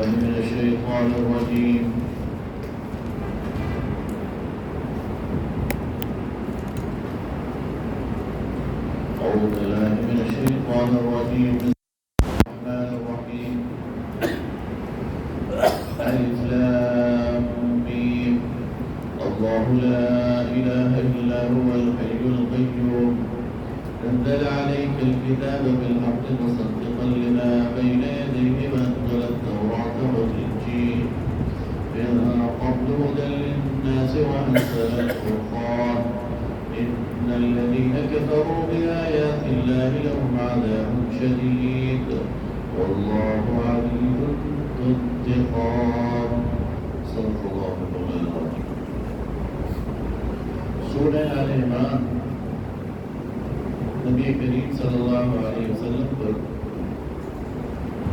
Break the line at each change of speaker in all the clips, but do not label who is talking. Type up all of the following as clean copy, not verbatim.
بالله من الشيطان الرجيم أعوذ بالله من الشيطان الرجيم بسم الله الرحمن الرحيم ألف لام ميم الله لا إله إلا هو الحي القيوم نزل عليك الكتاب بالحق مصدقا لما بين يديه وأنزل التوراة والإنجيل من قبل هدى للناس وأنزل الفرقان إن الذين كفروا بآيات الله لهم عذاب شديد والله عليم ذو انتقام صدق الله العظيم. سورہ آل عمران نبی کریم صلی اللہ علیہ وسلم پر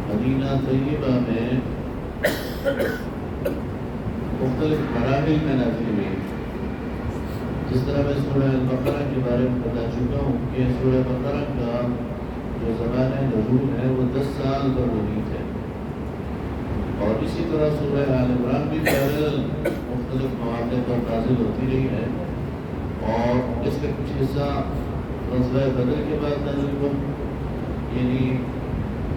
مدینہ طیبہ میں مختلف مراحل میں نازل ہوئی. جس طرح میں سورہ البقرہ کے بارے میں بتا چکا ہوں کہ سورہ بقرہ کا جو زبان نزول ہے وہ 10 سال پر ہوئی ہے، اور اسی طرح سورہ آل عمران بھی پیرل مختلف مواقع پر نازل ہوتی رہی ہے، اور اس کا کچھ حصہ غزوہ بدر کے بعد نازل ہوا، یعنی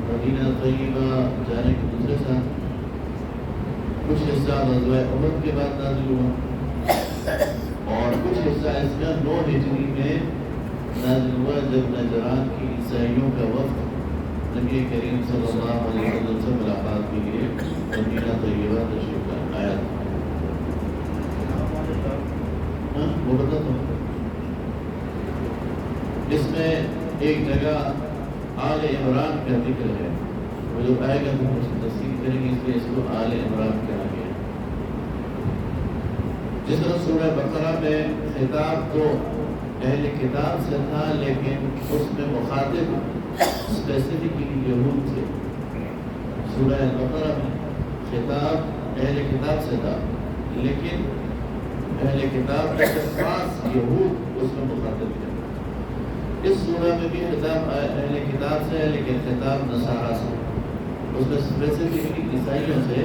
مدینہ طیبہ جانے کے دوسرے سال. کچھ حصہ غزوہ احد کے بعد نازل ہوا، اور کچھ حصہ اس کا 9 ہجری میں نازل ہوا جب نجران کی عیسائیوں کا وفد نبی کریم صلی اللہ علیہ وسلم سے ملاقات کے لیے مدینہ طیبہ تشریف آیا تھا. وہ بتاتا ہوں. اس میں ایک جگہ آل عمران کا ذکر ہے، وہ جو آئے گا تو اس کی تفصیل کریں گے، اس لیے اس کو آل عمران کہا گیا. جس طرح سورہ بقرہ میں خطاب تو اہل کتاب سے تھا، لیکن اس میں مخاطب اسپیسیفکلی یہود تھے. سورہ بقرہ میں خطاب اہل کتاب سے تھا، لیکن اہل کتاب کا خاص یہود اس میں مخاطب تھے. اس سورہ میں بھی خطاب اہل کتاب سے ہے، لیکن خطاب نصارہ سے. اس میں اسپیسیفکلی عیسائیوں سے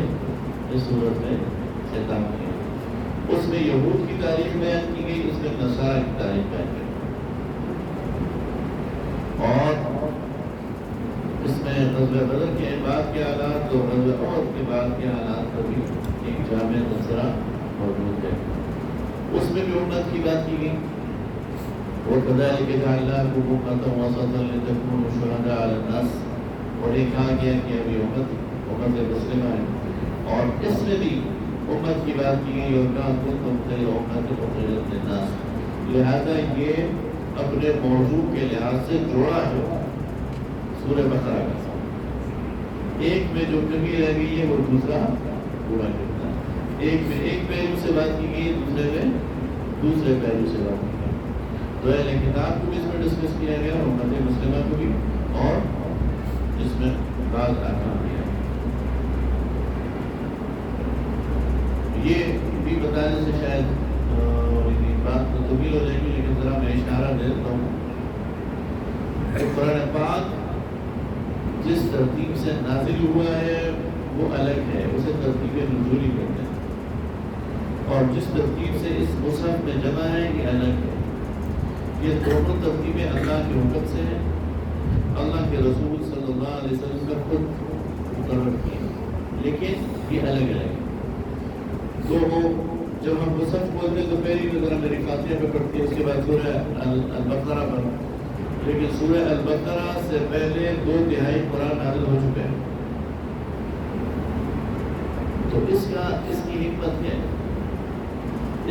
اس صورت میں خطاب کیا. اس میں یہود کی تاریخ بیان کی گئی، اس میں نصارہ کی تاریخ بیان کی گئی، اور اس میں غزوہ بدر کے بعد کے حالات اور غزوہ احد کے بعد کے حالات کا بھی ایک جامع تذکرہ موجود ہے. اس میں بھی امت کی بات کی گئی. وَكَذَلِكَ جَعَلْنَاكُمْ أُمَّةً وَسَطًا لِتَكُونُوا شُهَدَاءَ عَلَى النَّاسِ. اور یہ کہا گیا کہ ابھی امت مسلمہ ہے، اور اس میں بھی امت کی بات کی گئی، اور کہا كُنتُمْ خَيْرَ أُمَّةٍ أُخْرِجَتْ لِلنَّاسِ. لہذا یہ اپنے موضوع کے لحاظ سے جوڑا ہے سورہ بقرہ کا. ایک میں جو کمی رہ گئی ہے وہ دوسرا پورا کرتا ہے. ایک میں ایک پہلو سے بات کی گئی، دوسرے میں دوسرے پہلو سے بات کی گئی. تو اہل کتاب کو بھی اس میں ڈسکس کیا گیا، امت مسلمہ کو بھی، اور اس میں بعض احکام دیا. یہ بھی بتانے سے شاید بات تو طویل ہو جائے گی، لیکن ذرا میں اشارہ دے دیتا ہوں. قرآن پاک جس ترتیب سے نازل ہوا ہے وہ الگ ہے، اسے ترتیب نزولی کہتے ہیں، اور جس ترتیب سے اس مصحف میں جمع ہے یہ الگ ہے. یہ دونوں ترتیبیں اللہ کے حکم سے ہیں، اللہ کے رسول صلی اللہ علیہ وسلم کا خود مقرر کیا، لیکن یہ الگ الگ ہے. تو جب ہم مصحف بولتے ہیں تو پہلی نظر میری فاتحہ پہ پڑتی ہے، اس کے بعد سورہ البقرہ پر. لیکن سورہ البقرہ سے پہلے 2/3 قرآن نازل ہو چکے ہیں. تو اس کی حکمت کیا ہے؟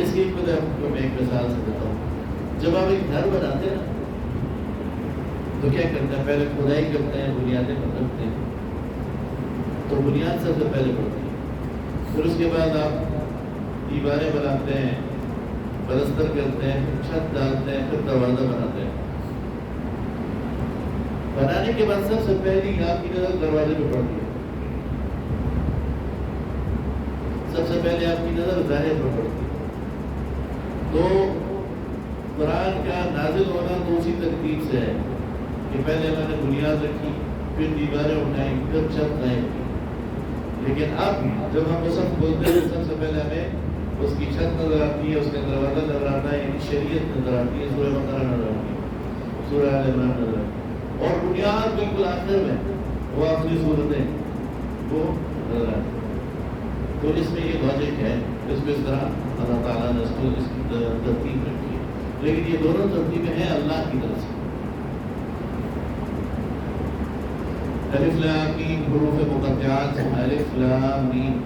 اس کی حکمت آپ کو میں ایک مثال سے دیتا ہوں. جب آپ ایک گھر بناتے ہیں تو کیا کرتے ہیں؟ پہلے کھدائی کرتے ہیں، بنیادیں رکھتے ہیں. تو بنیاد سب سے پہلے پڑتی ہے، پھر اس کے بعد آپ دیواریں بناتے ہیں، پلستر کرتے ہیں، پھر چھت ڈالتے ہیں، پھر دروازہ بناتے ہیں. بنانے کے بعد سب سے پہلی آپ کی نظر دروازے پہ پڑتی ہے. سب سے پہلے آپ کی نظر ظاہر پہ پڑتی ہے. تو قرآن کا نازل ہونا تو اسی ترتیب سے ہے کہ پہلے میں نے بنیاد رکھی، پھر دیواریں اٹھائیں، پھر چھت قائم کی. لیکن اب جب ہم مصحف کھولتے ہیں سب سے پہلے ہمیں اس کی چھت نظر آتی ہے، اس کا دروازہ نظر آتا ہے، یعنی شریعت نظر آتی ہے، سورہ بقرہ نظر آتی ہے، سورہ آل عمران نظر آتی ہے، اور بنیاد بالکل آخر میں وہ آخری صورتیں وہ نظر آتی ہیں۔ تو اس میں یہ لاجک ہے، اس میں اس طرح اللہ تعالیٰ نے اس کو اس کی ترتیب رکھی ہے، لیکن یہ دونوں ترتیبیں ہیں اللہ کی طرف سے۔ الف لام میم حروف مقطعات، الف لام میم،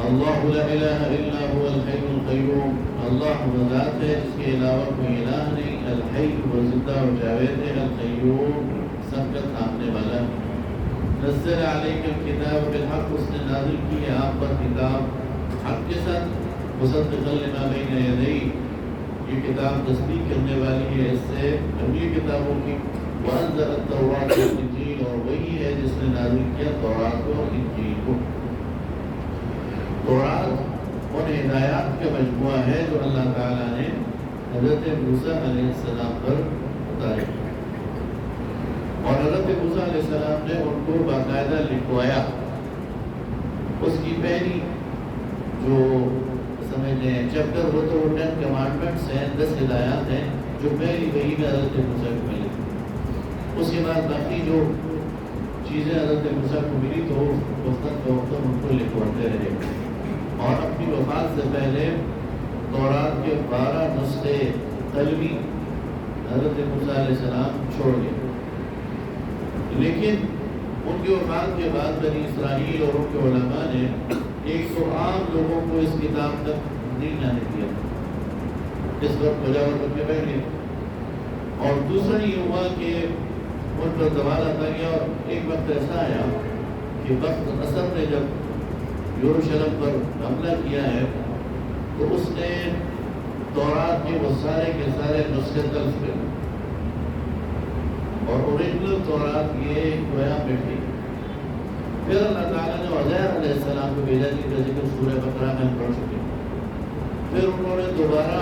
اللہ لا الہ الا هو الحی القیوم، اللہ وہ ذات ہے جس کے علاوہ کوئی الہ نہیں، الحی وہ زندہ و جاوید ہے، القیوم سب کا تھامنے والا ہے۔ نزل علیک الکتاب بالحق، اس نے نازل کی ہے آپ پر کتاب حق کے ساتھ، مصدقا لما بین یدیہ، یہ کتاب تصدیق کرنے والی ہے اس سے اگلی کتابوں کی، وانزل التوراۃ والانجیل، اور وہی ہے جس نے نازل کیا تورات اور انجیل کو۔ تورات ان ہدایات کا مجموعہ ہے جو اللہ تعالیٰ نے حضرت موسیٰ علیہ السلام پر اتاری، اور حضرت موسیٰ علیہ السلام نے ان کو باقاعدہ لکھوایا۔ اس کی پہلی جو سمجھتے ہیں چیپٹر وہ تو 10 کمانڈمنٹس ہیں، 10 ہدایات ہیں جو پہلی وحی میں حضرت موسیٰ کو ملی۔ اس کے بعد باقی جو چیزیں حضرت موسیٰ کو ملی تو وقتاً فوقتاً ان کو لکھواتے رہے، اور اپنی وفات سے پہلے تورات کے 12 نسخے قلمی حضرت موسیٰ علیہ السلام چھوڑ گئے۔ لیکن ان کی وفات کے بعد بنی اسرائیل اور ان کے علماء نے ایک تو عام لوگوں کو اس کتاب تک نہیں لانے دیا، اس وقت بجاور کر کے بیٹھ گئے، اور دوسرا یہ ہوا کہ ان پر دباؤ آتا گیا، اور ایک وقت ایسا آیا کہ وقت اصل نے جب یروشلم پر حملہ کیا ہے تو اس نے تورات کے وہ سارے کے سارے نسخے طلب کر، اور اوریجنل تورات یہ گویا بیٹھی۔ پھر اللہ تعالیٰ نے عزیر علیہ السلام کو بھیجا، جن کا ذکر سورہ بقرہ میں ہم پڑھ چکے۔ پھر انہوں نے دوبارہ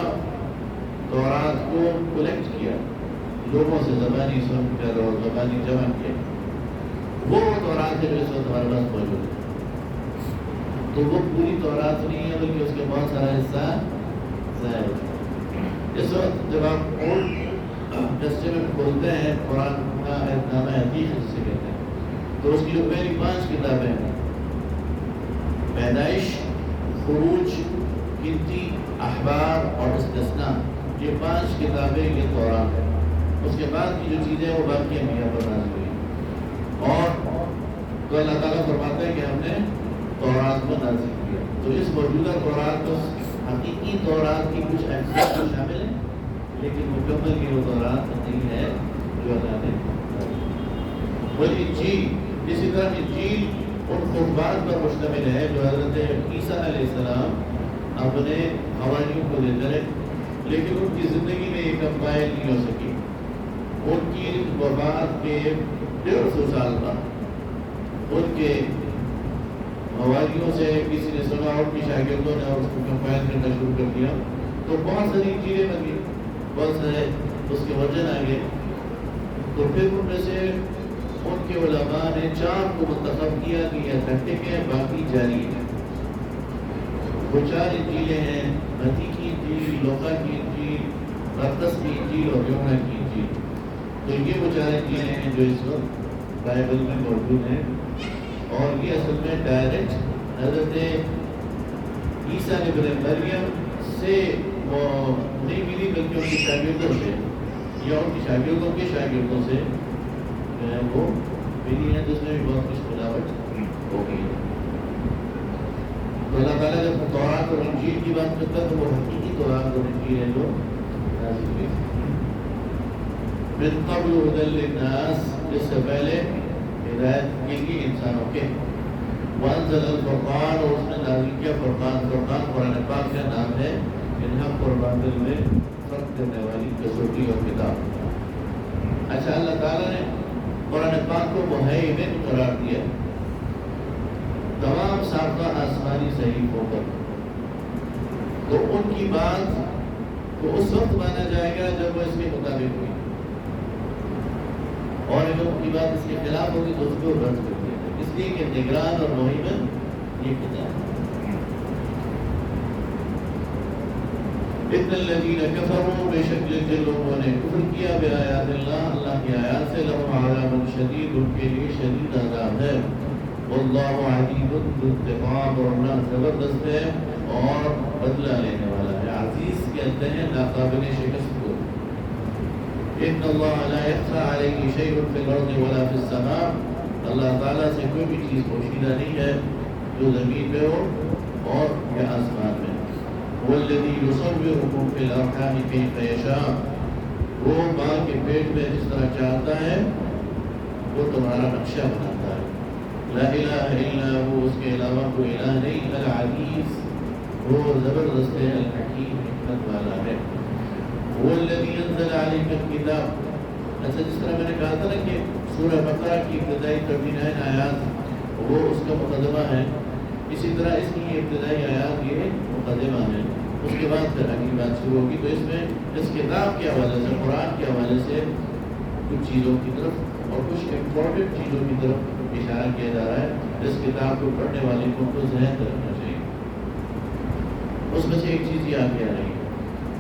تورات کو کلیکٹ کیا، لوگوں سے زبانی سن کر اور زبانی جمع کیا، وہ تورات ہے جو اس وقت ہمارے پاس موجود ہے۔ تو وہ پوری تورات نہیں ہے بلکہ اس کے بہت سارا حصہ ضائع ہو چکا۔ اس وقت جب آپ اولڈ ٹیسٹمنٹ کھولتے ہیں، قرآن کا نامہ حدیث جسے کہتے ہیں، تو اس کی جو پہلی 5 کتابیں ہیں، پیدائش، خروج، گنتی، احبار اور استثناء، یہ 5 کتابیں یہ تورات ہے۔ اس کے بعد کی جو چیزیں وہ باقی انبیاء پر نازل ہوئی، اور تو اللہ تعالیٰ فرماتا ہے کہ ہم نے تورات کو نازل کیا۔ تو اس موجودہ تورات میں حقیقی تورات کی کچھ اجزاء شامل ہیں، لیکن مکمل کی وہ تورات نہیں ہے جو اللہ نے وہ انجیل۔ اسی طرح انجیل ان خطبات پر مشتمل ہے جو حضرت عیسیٰ علیہ السلام اپنے حواریوں کو دیتے رہے، لیکن ان کی زندگی میں یہ کمپائل نہیں ہو سکی۔ ان کی وفات کے 150 سال بعد ان کے حواریوں سے کسی نے سنا، اور ان کی شاگردوں نے اس کو کمپائل کرنا شروع کر دیا، تو بہت ساری چیزیں بنی، بہت سارے اس کے ورژن آ گئے۔ تو پھر ان میں سے ان کے علماء نے 4 کو منتخب کیا کہ یہ اتھینٹک ہے، باقی جاری ہے۔ وہ 4 انجیلیں ہیں، متی کی انجیل، لوقا کی انجیل، مرقس کی انجیل اور یوحنا کی انجیل۔ تو یہ وہ 4 انجیلیں ہیں جو اس وقت بائبل میں موجود ہیں، اور یہ اصل میں ڈائریکٹ حضرت عیسیٰ ابن مریم سے وہ نہیں ملی، بلکہ ان کی شاگردوں سے یا ان کی شاگردوں کے شاگردوں سے جو ہے وہ ملی ہے، جس میں بھی بہت کچھ ملاوٹ ہو گئی ہے۔ تو اللہ تعالیٰ جب تورات اور انجیل کی بات کرتا ہے تو وہ حقیقی تورات اور انجیل ہے جو نازل ہوئی۔ من قبل ھدی للناس، اس سے پہلے ہدایت کے لیے انسانوں کے، وانزل الفرقان، اور اس نے نازل کیا فرقان۔ فرقان قرآن پاک کا نام ہے، حق اور باطل میں فرق کرنے والی کسوٹی اور کتاب۔ اچھا، اللہ تعالیٰ نے قرآن پاک کو مہیمن قرار دیا، تمام سابقہ آسمانی صحیفوں پر۔ تو ان کی بات کو اس وقت مانا جائے گا جب وہ اس کے مطابق ہوئی، اور اگر ان کی بات اس کے خلاف ہوگی تو اس کو رد کر دیا جائے گا۔ اس لیے کہ نگران اور مہیمن یہ کتاب ہے۔ ان الذین کفروا، بے شک جن لوگوں نے کفر کیا بآیات اللہ، اللہ کی آیات سے، لهم عذاب شدید، ان کے لیے شدید عذاب ہے۔ واللہ عزیز ذو انتقام، اور اللہ زبردست ہے اور بدلہ لینے والا ہے۔ عزیز کہتے ہیں ناقابل شکست کو۔ ان اللہ لا يخفى علیہ شیء فی الارض ولا فی السماء، اللہ تعالیٰ سے کوئی بھی چیز پوشیدہ نہیں ہے جو زمین پہ ہو اور یا آسمان میں۔ والذی یصورکم فی الارحام کیف یشاء، وہ ماں کے پیٹ میں جس طرح چاہتا ہے وہ تمہارا نقشہ بناتا ہے۔ لا الہ الا وہ، اس کے علاوہ کوئی الہ نہیں۔ العزیز، وہ زبردست ہے، الحکیم، حکمت والا ہے۔ والذی انزل علیک الکتاب، اچھا جس طرح میں نے کہا تھا نا کہ سورہ بقرہ کی ابتدائی 39 آیات وہ اس کا مقدمہ ہے، اسی طرح اس کی ابتدائی آیات یہ مقدمہ ہے، اس کے بعد پھر اگلی بات شروع ہوگی۔ تو اس میں اس کتاب کے حوالے سے، قرآن کے حوالے سے کچھ چیزوں کی طرف اور کچھ امپورٹنٹ چیزوں کی طرف اشارہ کیا جا رہا ہے جس کتاب کو پڑھنے والے کو ذہن رکھنا چاہیے۔ اس میں سے ایک چیز یہ آگے آ رہی ہے،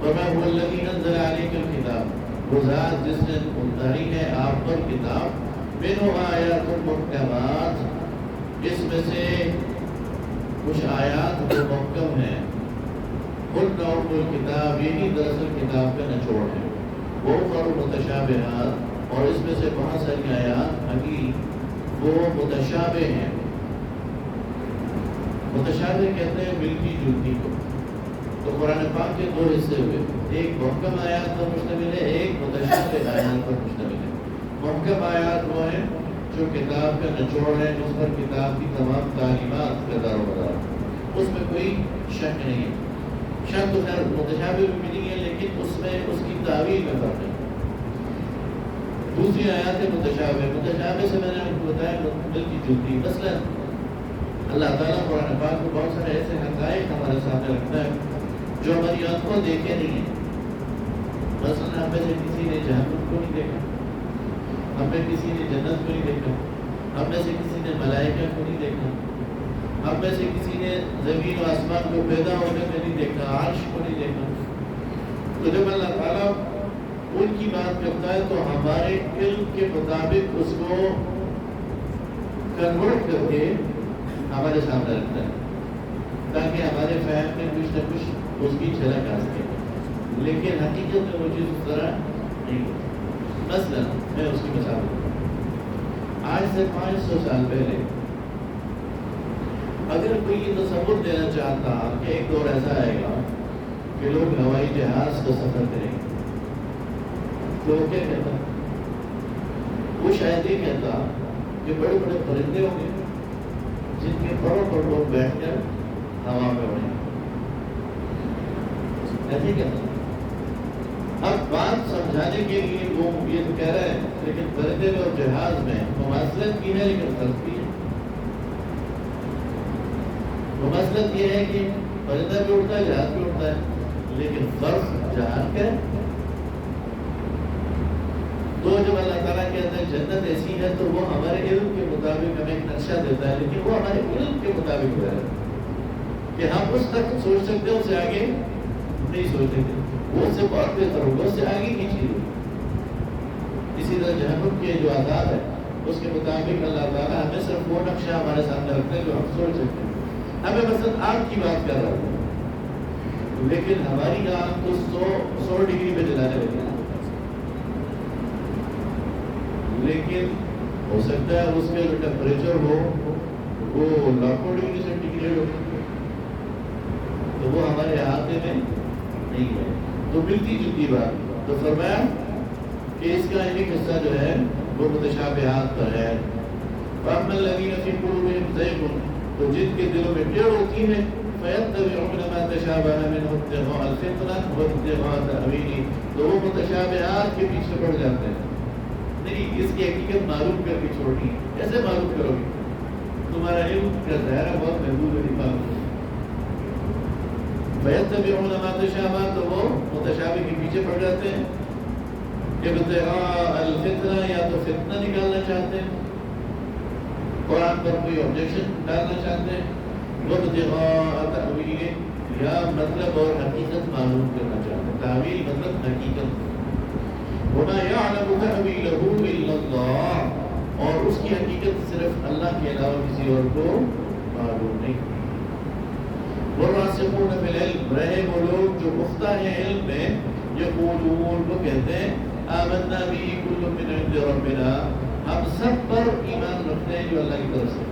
وَمَا هُوَ الَّذِي نَزَّلَ عَلَيْكَ الْكِتَابَ، وہ ذات جس نے اتاری ہے آپ پر کتاب، مِنْهُ آیَاتٌ مُحْکَمَاتٌ، اس میں سے کچھ آیات جو محکم ہیں، هُنَّ أُمُّ الْكِتَابِ، یہی دراصل کتاب کا نچوڑ ہے، وَأُخَرُ مُتَشَابِهَاتٌ، اور اس میں سے بہت ساری آیات ابھی وہ متشابہ ہیں۔ متشابہ کہتے ہیں ملتی جلتی کو۔ تو قرآن پاک کے دو حصے ہوئے، ایک محکم آیات پر مشتمل ہے، ایک متشابہ آیات پر مشتمل ہے۔ محکم آیات وہ ہیں جو کتاب کا نچوڑ ہے، جس پر کتاب کی تمام تعلیمات کا دار و مدار، اس میں کوئی شک نہیں ہے۔ شک تو خیر متشابہ بھی نہیں ہے، لیکن اس میں اس کی تعویل میں فرق ہے۔ دوسری آیات ہے متشابہ، متشابہ سے میں نے آپ کو بتایا ملتی جلتی، مثلا اللہ تعالیٰ قرآن پاک کو بہت سارے ایسے حقائق ہمارے سامنے رکھتا ہے جو ہماری آنکھوں دیکھے نہیں ہیں۔ مثلا ہم میں سے کسی نے جہنم کو نہیں دیکھا، ہم میں کسی نے جنت کو نہیں دیکھا، ہم میں سے کسی نے ملائکہ کو نہیں دیکھا، ہم میں سے کسی نے زمین و آسمان کو پیدا ہونے میں نہیں دیکھا، عرش کو نہیں دیکھا۔ تو جب اللہ تعالیٰ ان کی بات کرتا ہے تو ہمارے علم کے مطابق اس کو کنورٹ کر کے ہمارے سامنے رکھتا ہے تاکہ ہمارے فہم میں کچھ نہ کچھ اس کی جھلک آ سکے، لیکن حقیقت میں وہ چیز اس طرح نہیں ہوتی۔ مثلا میں اس کی مثال دوں، آج سے 500 سال پہلے اگر کوئی یہ تصور دینا چاہتا کہ ایک دور ایسا آئے گا کہ لوگ ہوائی جہاز کا سفر کریں گے، تو وہ کیا کہتا؟ وہ شاید یہ کہتا کہ بڑے بڑے پرندے ہوں گے جن کے پروں پر لوگ بیٹھ کر ہوا میں اڑیں گے، ایسے کہتا۔ اب بات سمجھانے کے لیے وہ یہ تو کہہ رہے ہیں، لیکن پرندے اور جہاز میں مماثلت کی ہے لیکن فرق بھی ہے۔ مماثلت یہ ہے کہ پرندہ بھی اڑتا ہے، جہاز بھی اڑتا ہے، لیکن فرق جہاز کا ہے۔ تو جب اللہ تعالیٰ کہتا ہے جنت ایسی ہے تو وہ ہمارے علم کے مطابق ہمیں ایک نقشہ دیتا ہے، لیکن وہ ہمارے علم کے مطابق ہے کہ ہم اس تک سوچ سکتے ہیں، اس سے آگے نہیں سوچ سکتے، وہ اس سے بہت بہتر ہوگا، اس سے آگے کی چیز ہوگی۔ اسی طرح جہنم کے جو عذاب ہے اس کے مطابق اللہ تعالیٰ ہمیں صرف وہ نقشہ ہمارے سامنے رکھتے ہیں جو ہم سوچ سکتے ہیں۔ ہمیں مثلا آگ کی بات کر رہا ہوں، لیکن ہماری آگ تو 100 ڈگری پہ جلانے لگی ہے، لیکن ہو سکتا ہے اس کا جو ٹیمپریچر ہو وہ لاکھوں ڈگری سینٹی گریڈ ہو، تو وہ ہمارے احاطے میں نہیں ہے۔ تو ملتی جلتی بات، تو فرمایا کہ اس کا ایک حصہ جو ہے وہ متشابہات پر ہے۔ فَأَمَّا الَّذِينَ فِي قُلُوبِهِمْ زَيْغٌ، تو جن کے دلوں میں ٹیڑھ ہوتی ہے، فَيَتَّبِعُونَ مَا تَشَابَهَ مِنْهُ ابْتِغَاءَ الْفِتْنَةِ وَابْتِغَاءَ تَأْوِيلِهِ، تو وہ متشابہات کے پیچھے پڑ جاتے ہیں۔ نہیں، اس کی حقیقت معلوم کر کے چھوڑنی ہے، کیسے معلوم کرو گے؟ تمہارا علم کا دائرہ بہت محدود ہے، معلوم ہے۔ فَيَتَّبِعُونَ مَا تَشَابَهَ، تو وہ متشابہ کے پیچھے پڑ جاتے ہیں۔ ابتغاء الفتنہ، یا تو فتنہ نکالنا چاہتے ہیں، قرآن پر کوئی آبجیکشن ڈالنا چاہتے ہیں وابتغاء تأویلہ یا مطلب اور حقیقت معلوم کرنا چاہتے ہیں. تعویل مطلب حقیقت. وما يعلم تأویلہ الا اللہ اور اس کی حقیقت صرف اللہ کے علاوہ کسی اور کو معلوم نہیں. والراسخون فی العلم رہے وہ لوگ جو پختہ ہیں علم میں یقولون وہ کہتے ہیں آمنا به کل من عند ربنا ہم سب پر ایمان رکھتے ہیں جو اللہ کی طرف سے.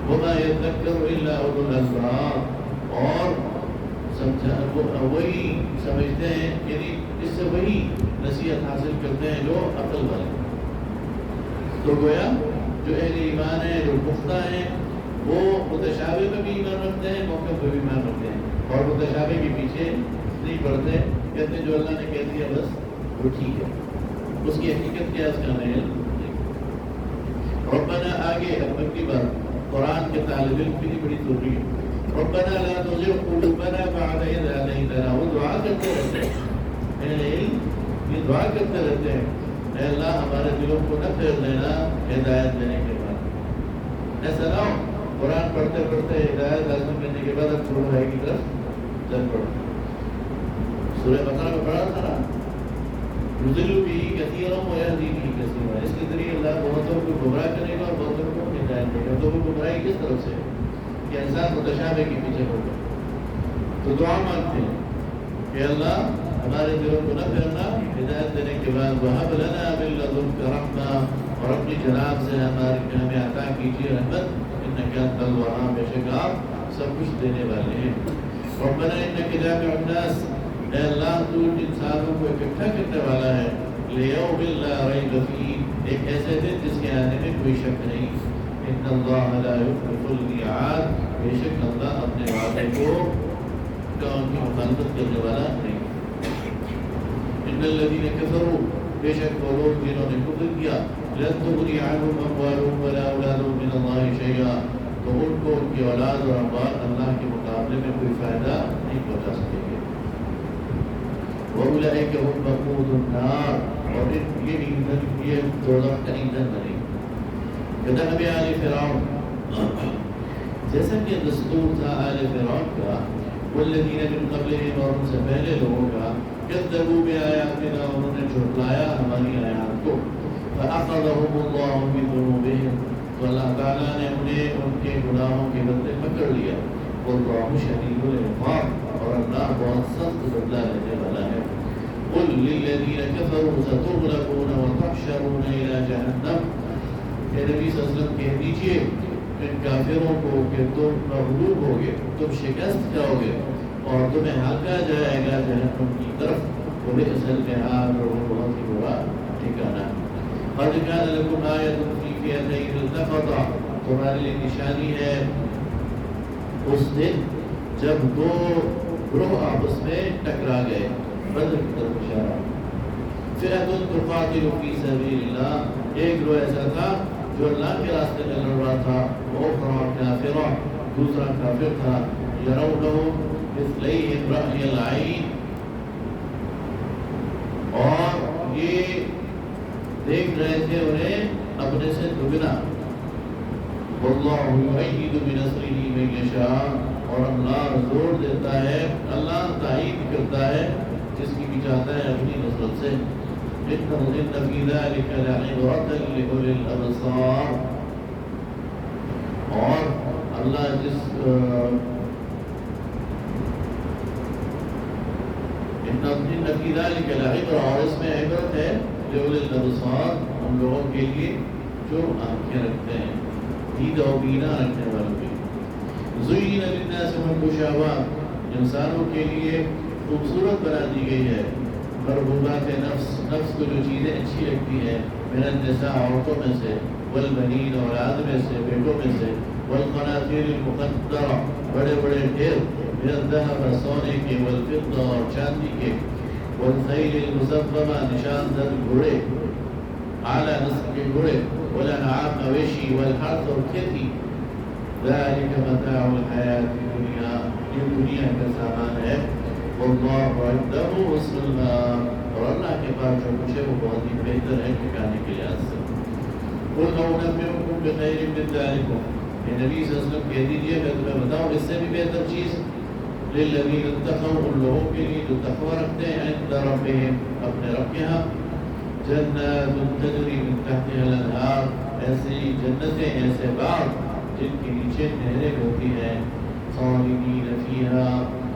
وما يذکر الا اولو الالباب اور وہی سمجھتے ہیں یعنی اس سے وہی نصیحت حاصل کرتے ہیں جو عقل والے. تو گویا جو اہل ایمان ہیں جو پختہ ہیں وہ متشابہ میں بھی ایمان رکھتے ہیں موقع پہ بھی ایمان رکھتے ہیں اور متشابہ کے پیچھے نہیں پڑتے. کہتے ہیں جو اللہ نے کہہ دیا بس وہ ٹھیک ہے اس کی حقیقت کیا اس کا نہیں. ربنا آگے اپنی بات قرآن کے طالب علم کی بڑی ضروری ہے. ربنا لا تزغ قلوبنا بعد إذ هديتنا وہ دعا کرتے رہتے ہیں. اہل علم یہ دعا کرتے رہتے ہیں اے اللہ ہمارے دلوں کو نہ پھیر دینا ہدایت دینے کے بعد. ایسا نہ ہو قرآن پڑھتے پڑھتے ہدایت حاصل کرنے کے بعد اب چھوڑ بھائی کی طرف چل پڑو. سورہ بقرہ میں پڑھا تھا نا یضل به کثیرا ویہدی به کثیرا. اس کے ذریعے اللہ بہتوں کو گمراہ کرے گا اور بہتوں کو ہدایت دے گا. تو وہ گمراہی کس طرف سے کہ انسان متشابہ کے پیچھے ہوگا. تو دعا مانگتے ہیں کہ اللہ ہمارے دلوں کو نہ پھیرنا ہدایت دینے کے بعد وہب لنا من لدنک رحمہ اور اپنی جناب سے ہمیں عطا کیجیے رحمت انک انت الوہاب بے شک آپ سب کچھ دینے والے ہیں. ربنا انک جامع الناس اے اللہ تو انسانوں کو اکٹھا کرنے والا ہے لیوم لا ریب فیہ ایک ایسے دن جس کے آنے میں کوئی شک نہیں. ان اللہ لا یخلف المیعاد بے شک اللہ اپنے وعدے کو ان کی مخالفت کرنے والا نہیں. ان الذین کفروا بے شک وہ لوگ جنہوں نے کفر کیا لن تغنی عنہم اموالہم ولا اولادہم من اللہ شیئا تو ان کو ان کی اولاد اور اموال اللہ کے مقابلے میں کوئی فائدہ نہیں پہنچا سکے گے. وَأُولَئِكَ هُمْ وَقُودُ النَّارِ اور یہ دوزخ کا ایندھن بنے. کدب آل فرعون جیسا کہ دستور تھا آل فرعون کا والذین من قبلہم اور ان سے پہلے لوگوں کا کذبوا بآیاتنا انہوں نے جھٹلایا ہماری آیات کو فأخذهم اللہ بذنوبہم تو اللہ تعالیٰ نے انہیں ان کے گناہوں کے بدلے پکڑ لیا. واللہ شدید العقاب اور اللہ بہت سخت بدلہ لینے والا ہے. قل للذین کفروا ستغلبون وتحشرون الی جہنم کہ نبی صلی اللہ علیہ وسلم کہہ دیجئے ان کافروں کو کہ تم مغلوب ہوگے تم شکست جاؤ گے اور تمہیں ہانکا جائے گا جہنم کی طرف. وبئس المہاد اور وہ بہت ہی برا ٹھکانہ. قد كان لكم آیۃ فی فئتین التقطا تمہارے لیے نشانی ہے اس دن جب دو گروہ آپس میں ٹکرا گئے. بدر کی طرف اشارہ. فئۃ تقاتل فی سبیل اللہ ایک گروہ ایسا تھا جو اللہ کے راستے میں لڑ رہا تھا. وأخرى کافرہ دوسرا کافر تھا. یرونہم مثلیہم رأی العین اور یہ دیکھ رہے تھے انہیں اپنے سے دگنا. واللہ یؤید بنصرہ من یشاء اور اللہ زور دیتا ہے اللہ تائید کرتا ہے جس کی بھی چاہتا ہے اپنی نصرت سے. ان فی ذلک لعبرۃ لأولی الابصار اور اللہ جس ان فی ذلک لعبرۃ اور اس میں عبرت ہے لأولی الابصار ان لوگوں کے لیے جو آنکھیں رکھتے ہیں دید و بینا رکھنے والوں کے. زین للناس حب الشہوات انسانوں کے لیے خوبصورت بنا دی گئی ہے مرغوبات نفس کو جو چیزیں اچھی لگتی ہیں من النساء عورتوں میں سے والبنین اولاد میں سے بیٹوں میں سے والقناطیر المقنطرہ بڑے بڑے ڈھیر من الذهب سونے کے والفضہ اور چاندی کے والخیل المسومہ نشان زد گھوڑے اعلیٰ نسل کے گھوڑے والانعام مویشی والحرث اور کھیتی. ذلك متاع الحیات الدنیا یہ دنیا کا سامان ہے. واللہ عنده حسن المآب اور اللہ کے پاس جو کچھ ہے وہ بہت ہی بہتر ہے ٹھکانے کے لحاظ سے. قل أنبئكم بخير من ذلكم، کہ نبی صلی اللہ علیہ وسلم کہہ دیجیے میں تمہیں بتاؤں اس سے بھی بہتر چیز، للذین اتقوا، ان لوگوں کے لیے جو تقوی رکھتے ہیں عند ربہم، اپنے رب کے ہاں، جنات تجری من تحتها الانہار، ایسی جنتیں، ایسے باغ جن کے نیچے نہریں ہوتی ہیں، خالدین فیہا،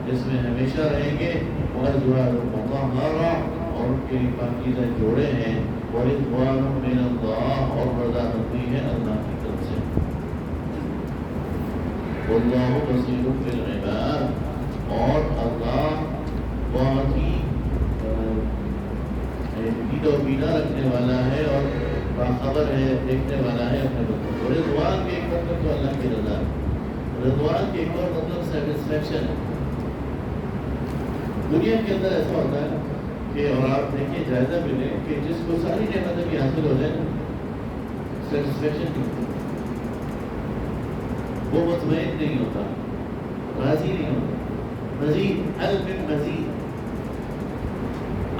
جس میں ہمیشہ رہیں گے، وازواج مطہرہ، اور ان کے لیے پاکیزہ جوڑے ہیں، ورضوان من اللہ، اور رضامندی ہے اللہ کی طرف سے، واللہ بصیر بالعباد، اور اللہ بہت ہی دید و بینا رکھنے والا ہے اور باخبر ہے، دیکھنے والا ہے اپنے بندوں کو۔ رضوان کے ایک مطلب تو اللہ کی رضا ہے، رضوان کے ایک اور مطلب سیٹسفیکشن ہے۔ دنیا کے اندر ایسا ہوتا ہے کہ، اور آپ دیکھیں جائزہ بھی لیں کہ جس کو ساری نعمتیں بھی حاصل ہو جائیں سیٹسفیکشن نہیں ہوتی، وہ مطمئن نہیں ہوتا، راضی نہیں ہوتا، مزید حل من مزید۔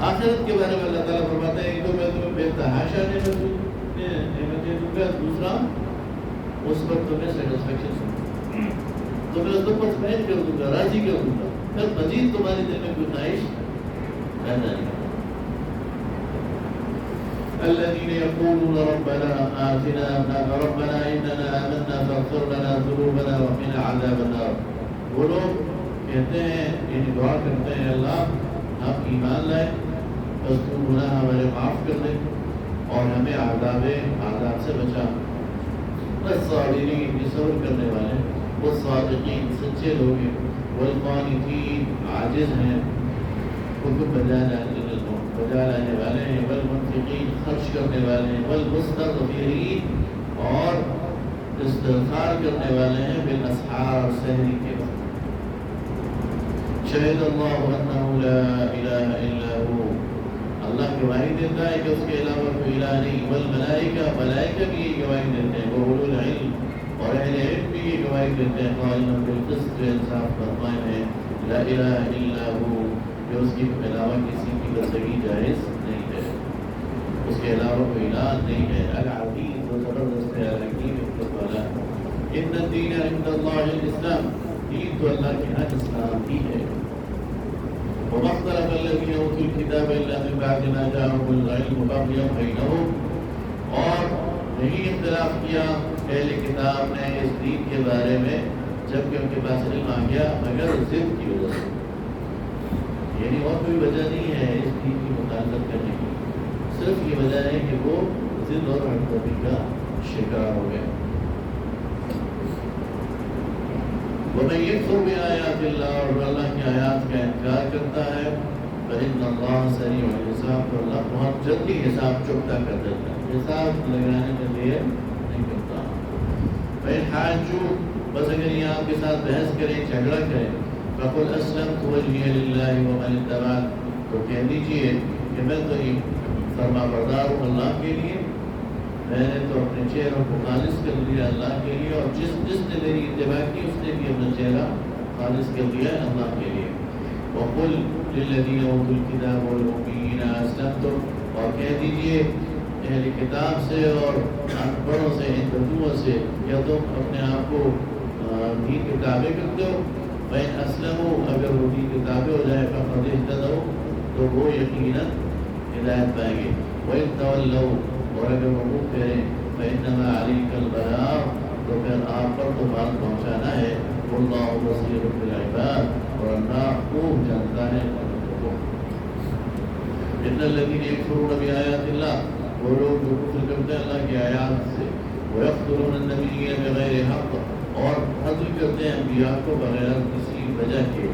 آخرت کے بارے میں اللہ تعالیٰ فرماتا ہے ایک تو میں تمہیں بے تحاشا نعمتیں دوں گا، دوسرا اس پر تمہیں سیٹسفیکشن تمہیں اس پر مطمئن کر دوں گا، راضی کر دوں گا، پھر مزید تمہارے دل میں کوئی خواہش پیدا نہیں ہوگا۔ الذين يقولون ربنا آتنا ربنا إننا آمنا فاغفر لنا ذنوبنا وقنا عذاب النار، وہ لوگ کہتے ہیں، یعنی دعا کرتے ہیں اللہ ہم ایمان لائے، بس تو گناہ ہمارے معاف کر دے اور ہمیں عذاب سے بچا۔ الصابرین، صبر کرنے والے، والصادقین، سچے لوگ ہیں، والقانتین، عاجز ہیں، کتب بجا لانے والے ہیں، والمنفقین، خرچ کرنے والے ہیں، والمستغفرین، اور استغفار کرنے والے ہیں، بالاسحار، سحری کے وقت۔ شہد اللہ انہ لا الہ الا ہو، اللہ گواہی دیتا ہے کہ اس کے علاوہ کوئی الہ نہیں، والملائکہ، ملائکہ بھی یہ گواہی دیتے ہیں، وأولو العلم، اور اہل علم بھی یہ گواہی دیتے ہیں، قائما بالقسط، جو انصاف پر قائم ہے، لا الہ الا ہو، جو اس کے علاوہ کسی کی بندگی جائز نہیں ہے، اس کے علاوہ کوئی الہ نہیں ہے، العزیز، جو زبردست ہے، الحکیم، حکمت والا۔ ان الدین عند اللہ الاسلام، دین تو اللہ کے ہاں اسلام ہی ہے۔ وما اختلف الذين اوتوا الكتاب الا من بعد ما جاءهم العلم بغيا بينهم، اور نہیں اختلاف کیا اہل کتاب نے اس دین کے بارے میں جبکہ ان کے پاس علم آ گیا، مگر ضد کی وجہ سے، یعنی اور کوئی وجہ نہیں ہے اس دین کی مخالفت کرنے کی، صرف یہ وجہ ہے کہ وہ ضد اور ہٹدرمی کا شکار ہو گئے۔ وَمَن يَكْفُرْ بِآيَاتِ اللَّهِ، اور اللہ کی آیات کا انکار کرتا ہے، فَإِنَّ اللَّهَ سَرِيعُ الْحِسَابِ، تو اللہ بہت جلدی حساب چکتا کر دیتا ہے، حساب لگانے کے لیے نہیں کرتا۔ فَإِنْ حَاجُّوكَ، بس اگر یہ آپ کے ساتھ بحث کریں، جھگڑا کریں، فَقُلْ أَسْلَمْتُ وَجْهِيَ لِلَّهِ وَمَنِ اتَّبَعَنِ، تو کہہ دیجئے کہ میں تو فرما بردار ہوں اللہ کے لیے، میں نے تو اپنے چہروں کو خالص کر لیا اللہ کے لیے، اور جس نے میری اتباع کی اس نے بھی اپنا چہرہ خالص کر لیا اللہ کے لیے۔ وَقُلْ لِلَّذِينَ أُوتُوا الْكِتَابَ وَالْأُمِّيِّينَ أَسْلَمْتُمْ، اور کہہ دیجئے اہل کتاب سے اور ان پڑھوں سے، ہندوؤں سے، یا تم اپنے آپ کو دین کے تابع کرتے ہو، فَإِنْ أَسْلَمُوا، اگر وہ دین کے تابع ہو جائے، فَقَدِ اهْتَدَوْا، تو وہ یقیناً ہدایت پائیں گے۔ وَإِنْ تَوَلَّوْا، اور اگر وہ منہ پھیریں، فَإِنَّمَا عَلَيْكَ الْبَلَاغُ، تو پھر آپ پر تو بات پہنچانا ہے، وَاللَّهُ بَصِيرٌ بِالْعِبَادِ، اور اللہ خوب جانتا ہے بندوں کو۔ إِنَّ الَّذِينَ يَكْفُرُونَ بِآيَاتِ اللَّهِ، وہ لوگ جو کفر کرتے ہیں اللہ کی آیات سے، وَيَقْتُلُونَ النَّبِيِّينَ بِغَيْرِ حَقٍّ، اور قتل کرتے ہیں انبیاء کو بغیر کسی وجہ کے،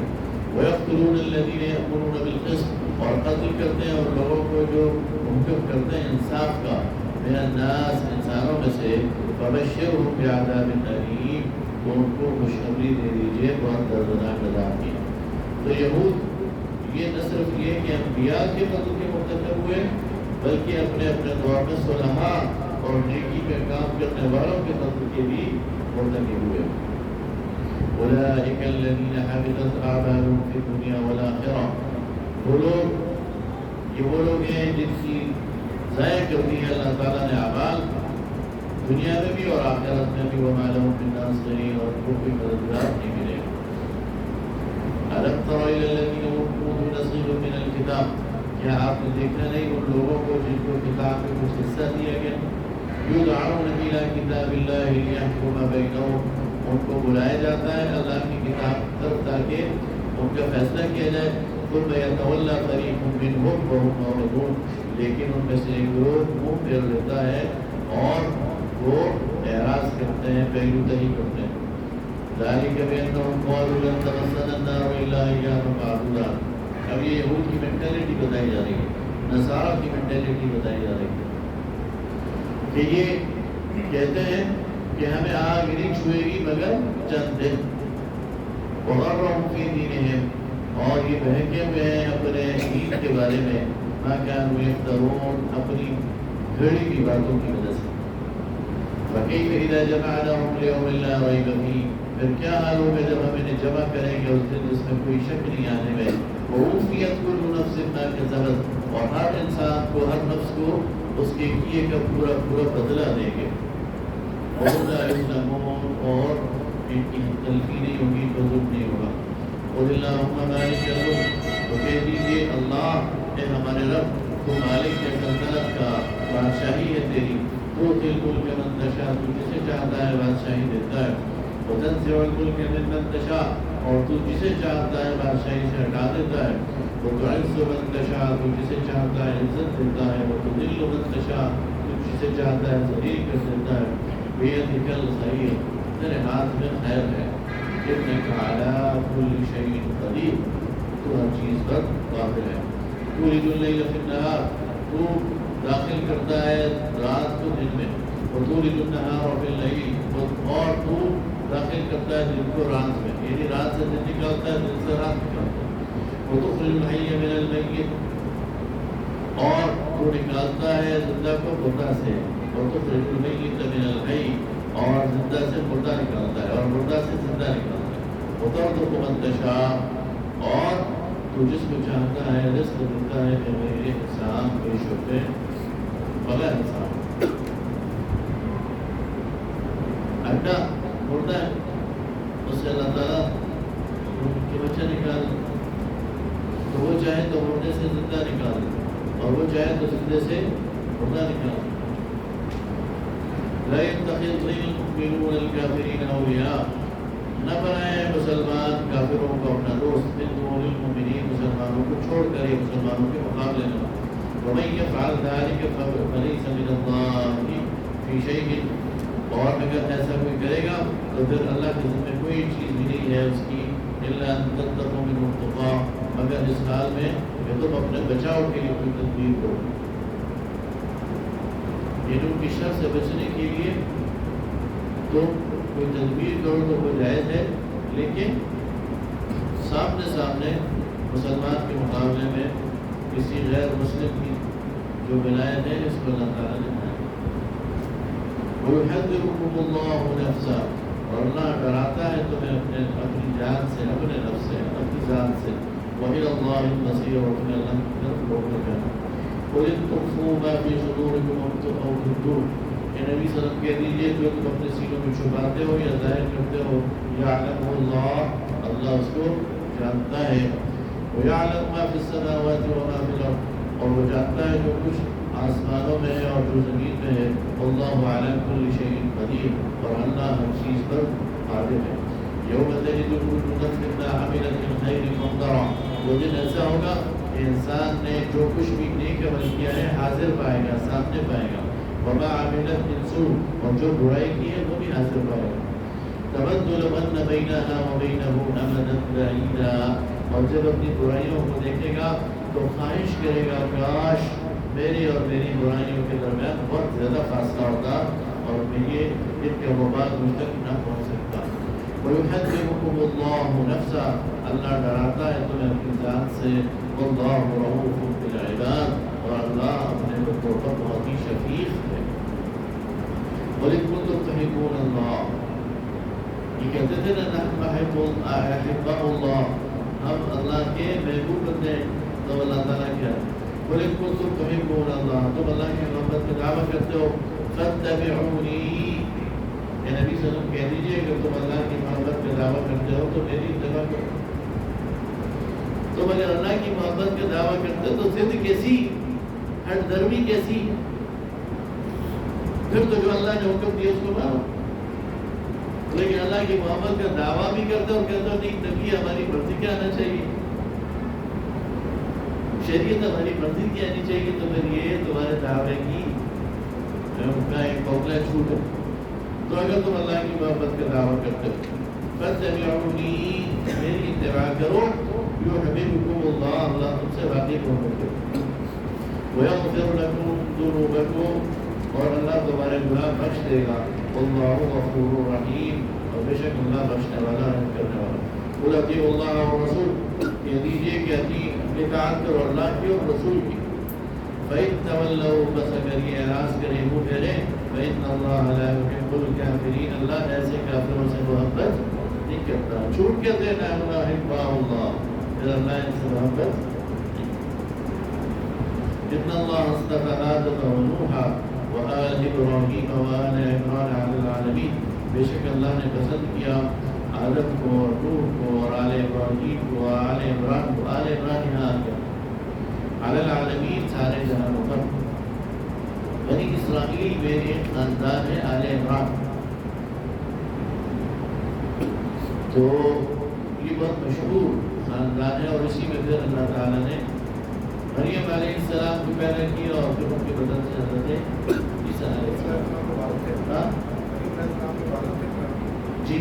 وَيَقْتُلُونَ الَّذِينَ يَأْمُرُونَ بِالْقِسْطِ، اور قتل کرتے ہیں ان لوگوں کو جو حکم کرتے ہیں انصاف کا، من الناس، انسانوں میں سے، فَبَشِّرْهُم بِعَذَابٍ أَلِيمٍ، تو ان کو خوشخبری دے دیجیے بہت دردناک عذاب کی۔ تو یہود یہ نہ صرف یہ کہ انبیاء کے قتل کے مرتکب ہوئے، بلکہ اپنے اپنے دور میں صلحاء اور نیکی کا کام کرنے والوں کے قتل کے بھی مرتکب ہوئے۔ أولئك الذين حبطت أعمالهم في الدنيا والآخرة، یہ وہ لوگ ہیں جن کی ضائع کر دی ہے اللہ تعالیٰ نے اعمال دنیا میں بھی اور آخرت میں بھی وما لهم من ناصرین، اور ان کو کوئی مددگار نہیں ملے گا۔ ألم تر إلى الذين أوتوا نصيبا من الكتاب، کیا آپ نے دیکھا نہیں ان لوگوں کو جن کو کتاب میں کچھ حصہ دیا گیا؟ یدعون إلى كتاب الله ليحكم بينهم، ان کو بلایا جاتا ہے اللہ کی کتاب طرف تاکہ ان کا فیصلہ کیا جائے۔ ثم يتولى فريق منهم وهم معرضون، لیکن ان میں سے ایک گروہ منہ پھیر لیتا ہے اور وہ اعراض کرتے ہیں، پہلو تہی کرتے ہیں۔ ذلك بأنهم قالوا لن تمسنا النار إلا أياما معدودات، اب یہ یہود کی مینٹلٹی بتائی جا رہی ہے، نصارہ کی مینٹلٹی بتائی جا رہی ہے کہ یہ کہتے ہیں کہ ہمیں آگ نہیں چھوئے گی مگر چند دن، وغرهم في دينهم، اور یہ بہکے ہوئے ہیں اپنے دین کے بارے میں، ما كانوا يفترون، اپنی گھڑی کی باتوں کی وجہ سے۔ فكيف إذا جمعناهم ليوم لا ريب فيه، پھر کیا حال ہوگا جب ہم انہیں جمع کریں گے اس دن جس میں کوئی شک نہیں آنے میں۔ ووفيت كل نفس ما كسبت، اور ہر انسان کو، ہر نفس کو اس کے کیے کا پورا پورا بدلہ دیں گے۔ وهم لا يظلمون، اور ان کی تلفی نہیں ہوگی، ظلم نہیں ہوگا۔ قل اللهم مالک الملک، تو کہہ دیجیے اللہ اے ہمارے رب، تو مالک ہے سلطنت کا، بادشاہی ہے تیری، تؤتی الملک من تشاء، تو جسے چاہتا ہے بادشاہی دیتا ہے، وتنزع الملک ممن تشاء، اور تو جسے چاہتا ہے بادشاہی سے ہٹا دیتا ہے، وتعز من تشاء، تو جسے چاہتا ہے عزت دیتا ہے، وتذل من تشاء، تو جسے چاہتا ہے ذلیل کر دیتا ہے۔ بیدک الخیر، تیرے ہاتھ میں خیر ہے، انک علی کل شیء قدیر، تو ہر چیز پر قادر ہے۔ تولج اللیل فی النہار، تو داخل کرتا ہے رات کو دن میں، وتولج النہار فی اللیل، اور تو داخل کرتا ہے دن کو رات میں، یعنی رات سے دن نکالتا ہے، دن سے رات نکالتا ہے۔ وتخرج الحی من المیت، اور تو نکالتا ہے زندہ کو مردہ سے، وتخرج المیت من الحی، اور زندہ سے مردہ نکالتا ہے، اور مردہ سے زندہ نکالتا ہے۔ وترزق من تشاء، اور تو جس کو چاہتا ہے رزق دیتا ہے بغیر حساب، بے شبے بغیر حساب۔ انڈا مردہ ہے، اس سے اللہ تعالیٰ کے بچہ نکال، تو وہ چاہے تو مردے سے زندہ نکال، اور وہ چاہے تو زندے سے مردہ نکال۔ لا يتخذ المؤمنون الكافرين أولياء، نہ بنائے مسلمان کافروں کو اپنا دوست، من دون المؤمنین، مسلمانوں کو چھوڑ کر یہ مسلمانوں کے مقابلے میں۔ ومن يفعل ذلك فليس من الله في شيء، اور اگر ایسا کوئی کرے گا تو پھر اللہ کے ذمہ کوئی چیز بھی نہیں ہے اس کی، الا ان تتقوا منهم تقا، مگر اس حال میں کہ تم اپنے بچاؤ کے لیے کوئی تدبیر کرو، یعنی ان کی شر سے بچنے کے لیے تم کوئی تدبیر کرو تو وہ جائز ہے، لیکن سامنے مسلمان کے مقابلے میں کسی غیر مسلم کی جو ولایت ہے اس کو اللہ تعالیٰ نے بنایا۔ وَيُحَذِّرُكُمُ اللَّهُ نَفْسَهُ، اور اللہ ڈراتا ہے تمہیں اپنی جان سے، اپنے نفس سے، اپنی ذات سے۔ وَإِلَى اللَّهِ الْمَصِيرُ، اور تمہیں اللہ کی طرف لوٹنا جانا۔ قُلْ إِن تُخْفُوا مَا فِي صُدُورِكُمْ أَوْ تُبْدُوهُ، کہ نبی صلی اللہ علیہ وسلم کہہ دیجیے جو تم اپنے سینوں میں چھپاتے ہو یا ظاہر کرتے ہو، یعلمہ اللہ، اللہ اس کو جانتا ہے۔ وَيَعْلَمُ مَا فِي السَّمَاوَاتِ وَمَا فِي الْأَرْضِ، اور وہ جانتا ہے جو کچھ آسمانوں میں ہے اور جو زمین میں ہے۔ وَاللَّهُ عَلَىٰ كُلِّ شَيْءٍ قَدِيرٌ، اور اللہ ہر چیز پر قادر ہے۔ یوم تجد كل نفس ما عملت من خیر محضرا، وہ دن ایسا ہوگا کہ انسان نے جو کچھ بھی نیک عمل کیا ہے حاضر پائے گا، سامنے پائے گا۔ وما عملت من سوء، اور جو برائی کی ہے وہ بھی حاضر پائے گا۔ تود لو ان بینها وبینه امدا بعیدا، اور جب اپنی برائیوں کو دیکھے گا تو خواہش کرے گا کاش میری اور میری برائیوں کے درمیان بہت زیادہ فاصلہ ہوتا اور میں یہ ان کا وبال مجھ تک نہ پہنچ سکتا۔ وَيُحَذِّرُكُمُ اللَّهُ نَفْسَهُ، اللہ ڈراتا ہے تمہیں اپنی ذات سے۔ وَاللَّهُ رَءُوفٌ بِالْعِبَادِ، اور اللہ اپنے بندوں پر بہت ہی شفیق ہے۔ وَإِن كُنتُمْ تُحِبُّونَ اللَّهَ، یہ کہتے تھے نا نحن أحباء اللہ، ہم اللہ کے محبوب بندے ہیں، تو اللہ تعالیٰ کیا ہے؟ وَإِن كُنتُمْ تُحِبُّونَ اللَّهَ، تم اللہ کی محبت کا دعویٰ کرتے ہو، فاتبعونی، اے نبی صلی اللہ علیہ وسلم کہہ دیجیے اگر تم اللہ کی محبت کا دعویٰ کرتے ہو تو میری اتباع کرو. تم اگر اللہ کی محبت کا دعویٰ کرتے ہو تو ضد کیسی، ہٹ درمی کیسی؟ پھر تو جو اللہ نے حکم دیا اس کو مانو. لیکن اللہ کی محبت کا دعویٰ بھی کرتے اور کہتے ہو نہیں نبی ہماری مرضی کیا آنا چاہیے، شریعت ہماری مرضی کی آنی چاہیے، تو پھر یہ تمہارے دعوے کی کا ایک کوکلا چھوٹ ہے. تو اگر تم اللہ کی محبت کا دعویٰ کرتے ہو فاتبعونی، میری اتباع کرو، یحببکم اللہ، اللہ تم سے واقف ہوگا، ویغفر لکم ذنوبکم، اور اللہ تمہارے گناہ بخش دے گا. واللہ غفور رحیم، اور بے شک اللہ بخشنے والا رحم کرنے والا. قل اطیعوا اللہ والرسول، کہہ دیجیے کہ اطاعت کرو اللہ کی اور رسول کی. فإن تولوا، بس اگر یہ اعراض کریں منہ پھیرے، فإن اللہ لا يحب الكافرین، اللہ ایسے کافروں سے محبت نہیں کرتا. چھوٹ کہتے ہیں لا يحب اللہ، پھر اللہ ان سے محبت. ان اللہ اصطفى آدم ونوحا وآل ابراہیم وآل عمران علی العالمین، بے شک اللہ نے پسند کیا آدم کو اور نوح کو اور آل ابراہیم کو اور آل عمران کو. آل عمران یہاں آ گیا، علی العالمین سارے جہانوں پر. بنی اسرائیل میں ایک خاندان ہے آل عمران، تو یہ بہت مشہور خاندان ہے، اور اسی میں پھر اللہ تعالیٰ نے مریم علیہ السلام کو پیدا کیا اور پھر ان کے بدن سے حضرت عیسیٰ علیہ السلام. جی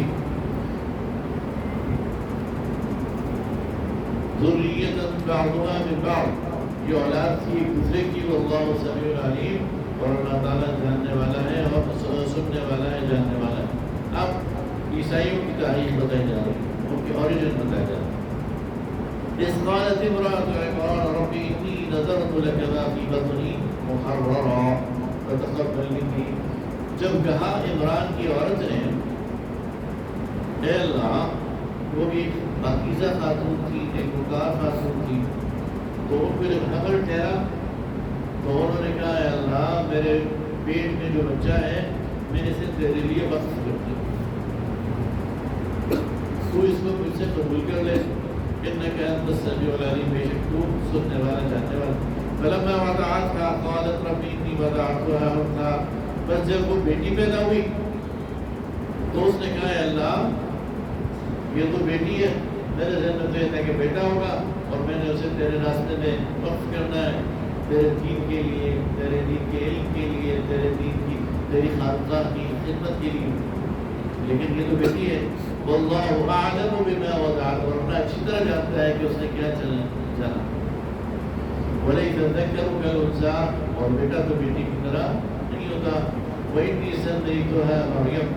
ذریۃ بعضها من بعض، یہ اولاد تھی ایک دوسرے کی. واللہ سمیع علیم، اور اللہ تعالیٰ جاننے والا ہے اور سننے والا ہے، جاننے والا ہے. اب عیسائیوں کی تاریخ بتائی جا رہی ہے، ان کے اوریجن بتایا جا رہا ہے. إذ قالت امرأة عمران رب إني نذرت لك ما في بطني محررا فتقبل مني. جب کہا عمران کی عورت نے اے اللہ، وہ بھی پاکیزہ خاتون تھی، نیکوکار خاتون تھی، تو ان کو جب حمل ٹھہرا تو انہوں نے کہا اے اللہ میرے پیٹ میں جو بچہ ہے میں اسے تیرے لیے وقف کرتی ہوں، تو اس کو مجھ سے قبول کر لے. انك انت السميع العليم، بے شک تو سننے والا جاننے والا. فلما وضعتها قالت رب اني وضعتها انثى، بس جب وہ بیٹی پیدا ہوئی تو اس نے کہا اے اللہ یہ تو بیٹی ہے، میرے ذہن میں تو یہ تھا کہ بیٹا ہوگا اور میں نے اسے تیرے راستے میں وقف کرنا ہے، تیرے دین کے لیے، تیرے دین کے علم کے لیے، تیرے دین کی، تیری خانقاہ کی خدمت کے لیے. لیکن یہ تو بیٹی ہے. واللہ اعلم بما وضعت، اور اللہ اچھی طرح جانتا ہے کہ اس نے کیا جانا. ولیس الذکر کالانثی، اور بیٹا تو بیٹی کی طرح نہیں ہوتا. وانی سمیتها مریم،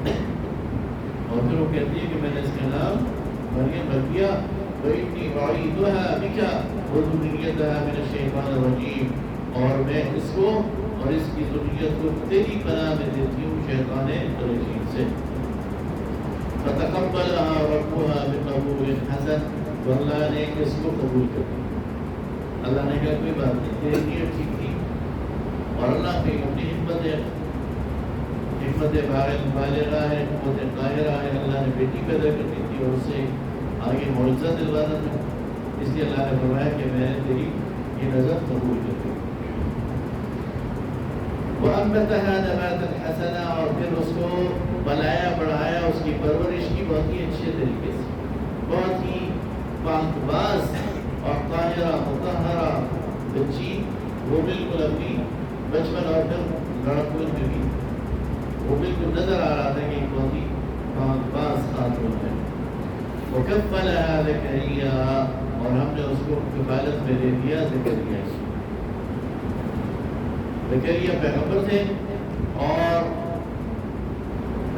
اور پھر وہ کہتی ہے کہ میں نے اس کا نام مریم رکھ دیا. وانی اعیذها بک وذریتها من الشیطان الرجیم، اور میں اس کو اور اس کی ذریت کو تیری پناہ میں دیتی ہوں شیطان رجیم سے. فتقبلها ربها بقبول حسن، تو اللہ نے اس کو قبول کر دیا. اللہ نے کہا کوئی بات نہیں، تیری نیت ٹھیک تھی. اور اللہ کی اپنی حکمت ہے، حکمت بالغہ ہے، حکمت قاہرہ ہے. اللہ نے بیٹی پیدا کر دی تھی اور اس سے آگے معجزہ دلوانا تھا، اس لیے اللہ نے فرمایا کہ میں نے تیری یہ نظر قبول کر دی. وَأَنبَتَهَا نَبَاتًا حَسَنًا، اور پھر اس کو بلایا بڑھایا، اس کی پرورش کی بہت ہی اچھے طریقے سے، بہت ہی پاک باز اور طاہرہ مطہرہ بچی. وہ بالکل اپنی بچپن اور پھر لڑکپن میں بھی وہ بالکل نظر آ رہا تھا کہ ایک بہت ہی پاک باز خاتون ہے. وَكَفَّلَهَا زَكَرِيَّا، اور ہم نے اس کو کفالت میں دے دیا زکریا. زکریا پیغمبر تھے اور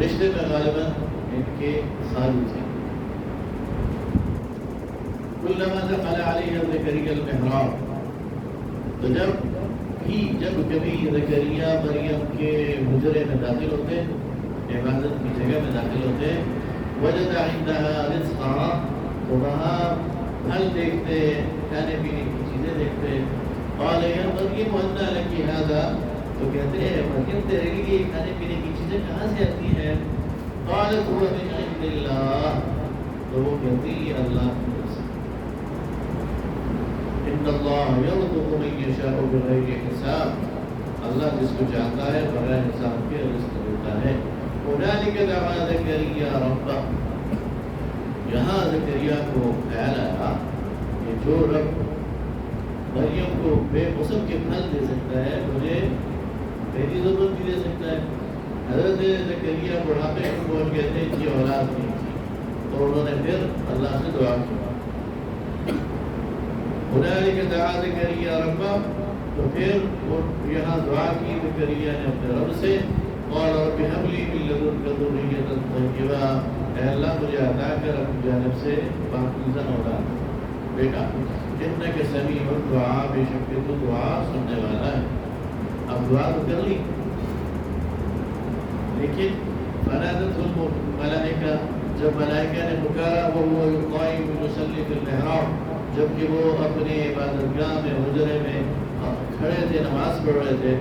رشتے میں غالباً ان کے خالو تھے. کلما دخل علیہ زکریا المحراب، تو جب کبھی زکریا مریم کے حجرے میں داخل ہوتے، عبادت کی جگہ میں داخل ہوتے، وجد عندها رزقا، تو وہاں پھل دیکھتے، کھانے پینے کی چیزیں دیکھتے. قال یا مریم انى لك هذا، تو کہتے ہیں مریم تیرے لیے کھانے پینے کی چیزیں کہاں سے آتی ہیں؟ قالت هو من عند اللہ، تو وہ کہتی ہے اللہ کی طرف سے۔ ان اللہ یرزق من یشاء بغیر حساب، اللہ جس کو چاہتا ہے بغیر حساب کے رزق دیتا ہے۔ هنالک دعا زکریا ربہ، یہاں زکریا کو خیال آیا کہ جو رب مریم کو بے موسم کے پھل دے سکتا ہے مجھے میری ضرورت بھی دے سکتا ہے۔ حضرت زکریا بڑھاپے میں پہنچ گئے تھے، ان کی اولاد نہیں تھی، تو انہوں نے پھر اللہ سے دعا کی۔ هنالک دعا زکریا ربہ، تو پھر یہاں دعا کی زکریا نے اپنے رب سے، قال رب هب لي من لدنك ذرية طیبہ، اے اللہ مجھے عطا کر اپنی جانب سے پاکیزہ اولاد بیٹا، انک سمیع الدعاء، بے شک تو دعا سننے والا ہے۔ اب دعا تو کر لی، لیکن فنادته الملائکہ، جب ملائکہ نے پکارا، وهو قائم يصلي في المحراب، جبکہ وہ اپنے عبادت گاہ میں حجرے میں کھڑے تھے، نماز پڑھ رہے تھے،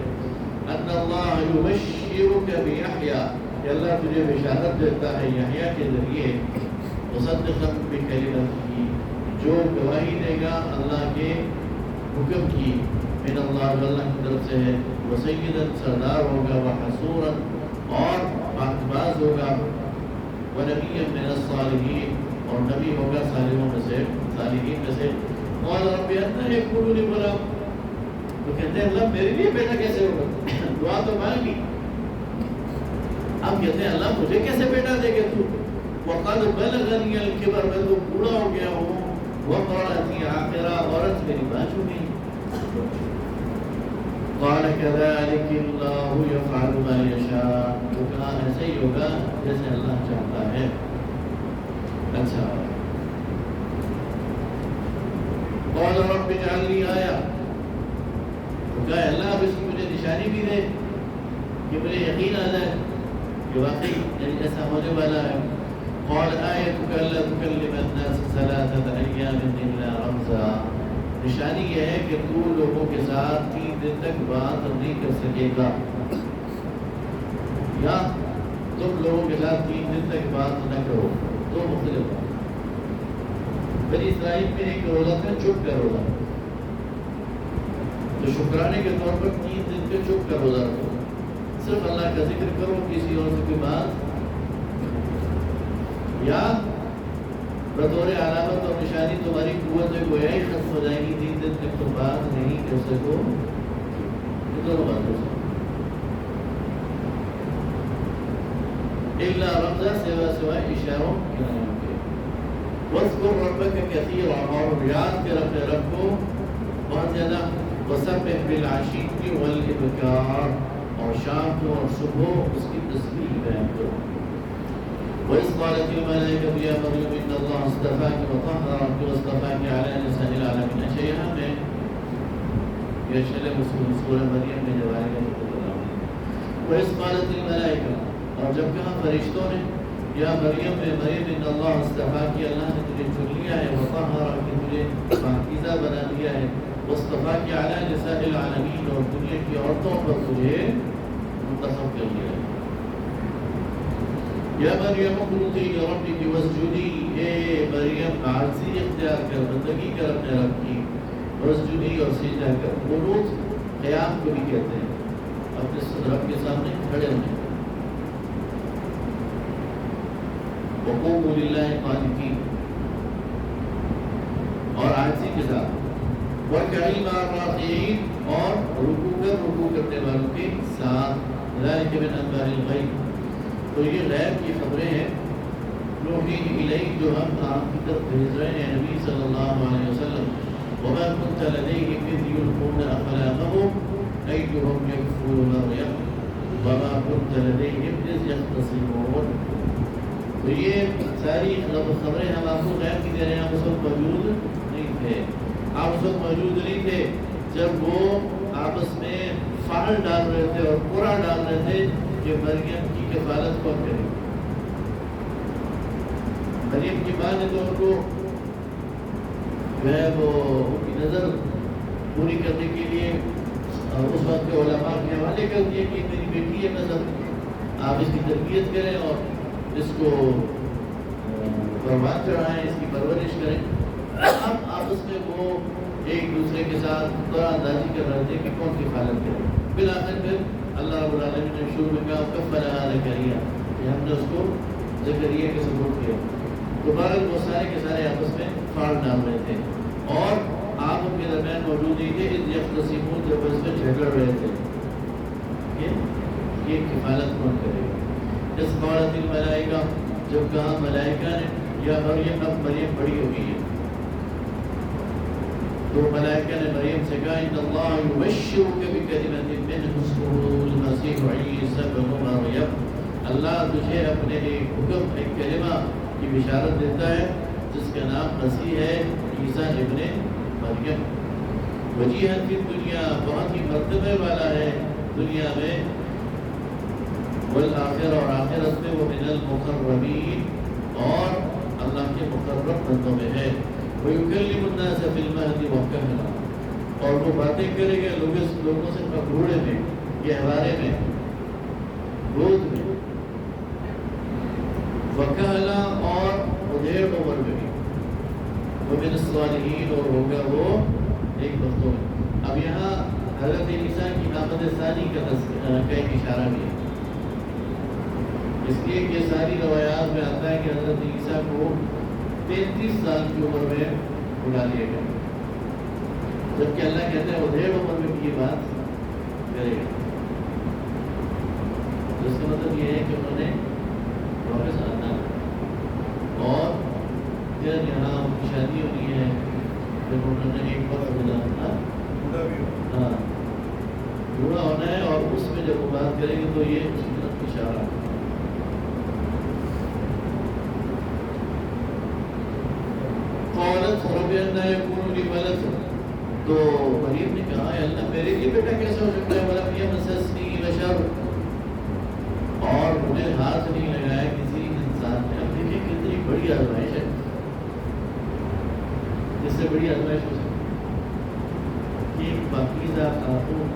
ان اللہ یبشرک بیحییٰ، کہ اللہ تجھے بشارت دیتا ہے یحییٰ کے ذریعے، مصدقا بکلمتہ، جو گواہی دے گا اللہ کے حکم کی، من اللہ، جو اللہ کی طرف سے ہے، وسیداً، سردار ہوگا، وحصورا، اور باز ہوگا، ونبیا من الصالحین، اور نبی ہوگا صالحوں میں سے، صالحین میں سے۔ قال رب انى يكون لي غلام، تو کہتے ہیں اللہ میرے لیے بیٹا کیسے ہوگا؟ دعا تو مانگی، اب کہتے ہیں اللہ مجھے کیسے بیٹا دے گا تو؟ وقد بلغني الكبر، میں تو بوڑھا ہو گیا ہوں، وامرأتي عاقرة، عورت میری بات ہو گئی۔ قال كذلك الله يفعل ما يشاء، تو کہا ایسے ہی ہوگا جیسے اللہ چاہتا ہے۔ اچھا، قال رب اجعل لي آية، تو کہا اللہ اب اس کی مجھے نشانی بھی دے کہ مجھے یقین آ جائے کہ واقعی یعنی ایسا ہونے والا ہے۔ قال آیتک الا تکلم الناس ثلاثة ایام الا رمزا، نشانی یہ ہے کہ تو لوگوں کے ساتھ 3 دن تک بات نہیں کر سکے گا، یا تم لوگوں کے ساتھ 3 دن تک بات نہ کرو، تو مختلف بات۔ بنی اسرائیل میں ایک روزہ تھا چپ کا روزہ، تو شکرانے کے طور پر 3 دن کے چپ کا روزہ رکھو، صرف اللہ کا ذکر کرو، کسی اور سے کوئی بات، یا بطور علامت اور نشانی تمہاری قوت گویائی ختم ہو جائے گی، 3 دن تک تم بات نہیں کر سکو، یہ دونوں بات ہو سکتی الا رمزا، سوائے اشاروں کے نام کے۔ واذکر ربک کثیرا، اور یاد کر اپنے رب کو بہت زیادہ، وسبح بالعشی والابکار، اور شام کو اور صبح اس کی تسبیح بیان کرو۔ وإذ قالت الملائكة يا مريم إن الله اصطفاك وطهرك واصطفاك على نساء العالمين، شيئا میں یہ شرح سورہ مریم میں جو آئے گا تو بتاؤں۔ وإذ قالت الملائكة، اور جب کہا فرشتوں نے، یا مریم میں مریم ان اللہ اصطفاک، اللہ نے تجھے چن لیا ہے، وطہرک، تجھے پاکیزہ بنا دیا ہے، واصطفاک علی نساء العالمین، اور دنیا کی عورتوں پر تجھے منتخب کر لیا ہے۔ یا مریم اقنتی لربک واسجدی، اے مریم عاجزی اختیار کر، بندگی کر اپنے رب کی، واسجدی، اور سجدہ کر۔ قنوت قیام کو بھی کہتے ہیں، اپنے رب کے سامنے کھڑے ہونے، وقوموا للہ قانتین، اور عاجزی کے ساتھ، وارکعی مع الراکعین، اور رکوع کرنے والوں کے ساتھ۔ ذلک من انباء الغیب، تو یہ غیب کی خبریں ہیں، نوحیہ الیک، جو ہم آپ کی طرف بھیج رہے ہیں نبی صلی اللہ علیہ وسلم۔ وما كنت لديهم إذ يلقون أقلامهم أيهم يكفل مريم وما كنت لديهم إذ يختصمون۔ تو یہ ساری خبریں ہم آپ کو غیب کی دے رہے ہیں، آپ اس وقت موجود نہیں تھے، آپ اس وقت موجود نہیں تھے جب وہ آپس میں فال ڈال رہے تھے اور پورا ڈال رہے تھے کہ مریم کی کفالت کون کرے۔ مریم کی ماں نے تو ان کو جو ہے وہ ان کی نظر پوری کرنے کے لیے اس وقت کے علماء کے حوالے کر دیا کہ میری بیٹی ہے مثلا، آپ اس کی تربیت کریں اور اس کو قربان چڑھائیں، اس کی پرورش کریں۔ اب آپس میں وہ ایک دوسرے کے ساتھ طرح اندازی کر رہے تھے کہ کون کفالت کرے۔ بالآخر پھر اللہ رب العالمین نے شروع میں کہا کفلھا زکریا، کہ ہم نے اس کو زکریا کے سپورٹ کیا۔ دوبارہ وہ سارے کے سارے آپس میں فال ڈال رہے تھے اور آپ ان کے درمیان موجود نہیں تھے، اس یختصمون جب اس میں جھگڑ رہے تھے کہ یہ کفالت کون کرے گا۔ اس قالت الملائکہ، جب کہا ملائکہ نے یا مریم، اب مریم بڑی ہو گئی ہے تو ملائکہ نے مریم سے کہا ان اللہ یبشرک بکلمۃ منہ اسمہ المسیح عیسی ابن مریم، اللہ تجھے اپنے ایک حکم، ایک کلمہ کی بشارت دیتا ہے جس کا نام مسیح ہے، عیسیٰ ابن مریم، وجیہا فی الدنیا، بہت ہی مرتبے والا ہے دنیا میں، والآخرہ، اور آخرت میں، وہ من المقربین، اور اللہ کے مقرب بندوں میں ہے، وَيُكَلِّمُ النَّاسَ فِي الْمَهْدِ وَكَهْلًا، اور وہ باتیں کرے گا لوگوں سے پگھوڑے میں، گہوارے میں، گود میں، وَكَهْلًا، اور ادھیڑ عمر میں بھی، وَمِنَ الصَّالِحِينَ، اور ہوگا وہ ایک بندوں میں۔ اب یہاں حضرت عیسیٰ کی آمد ثانی کا ایک اشارہ بھی ہے، اس لیے کہ ساری روایات میں آتا ہے کہ حضرت عیسیٰ کو 33 سال کی عمر میں اٹھا لیا گیا، جبکہ اللہ کہتے ہیں وہ 1.5 عمر میں بھی یہ بات کرے گا۔ جس کا مطلب یہ ہے کہ انہوں نے واپس آنا، اور پھر یہاں ان کی شادی ہونی ہے، جب انہوں نے ایک وقت ہاں بوڑھا ہونا ہے، اور اس میں جب وہ بات کریں گے تو یہ اس کی اشارہ۔ قالت رب أنى يكون لي ولد، تو مریم نے کہا اے اللہ میرے لیے بیٹا کیسے ہو سکتا ہے، ولم یمسسنی بشر، اور مجھے ہاتھ نہیں لگایا کسی انسان نے۔ اب دیکھیں کتنی بڑی آزمائش ہے، اس سے بڑی آزمائش ہو سکتی ہے کہ ایک پاکیزہ خاتون،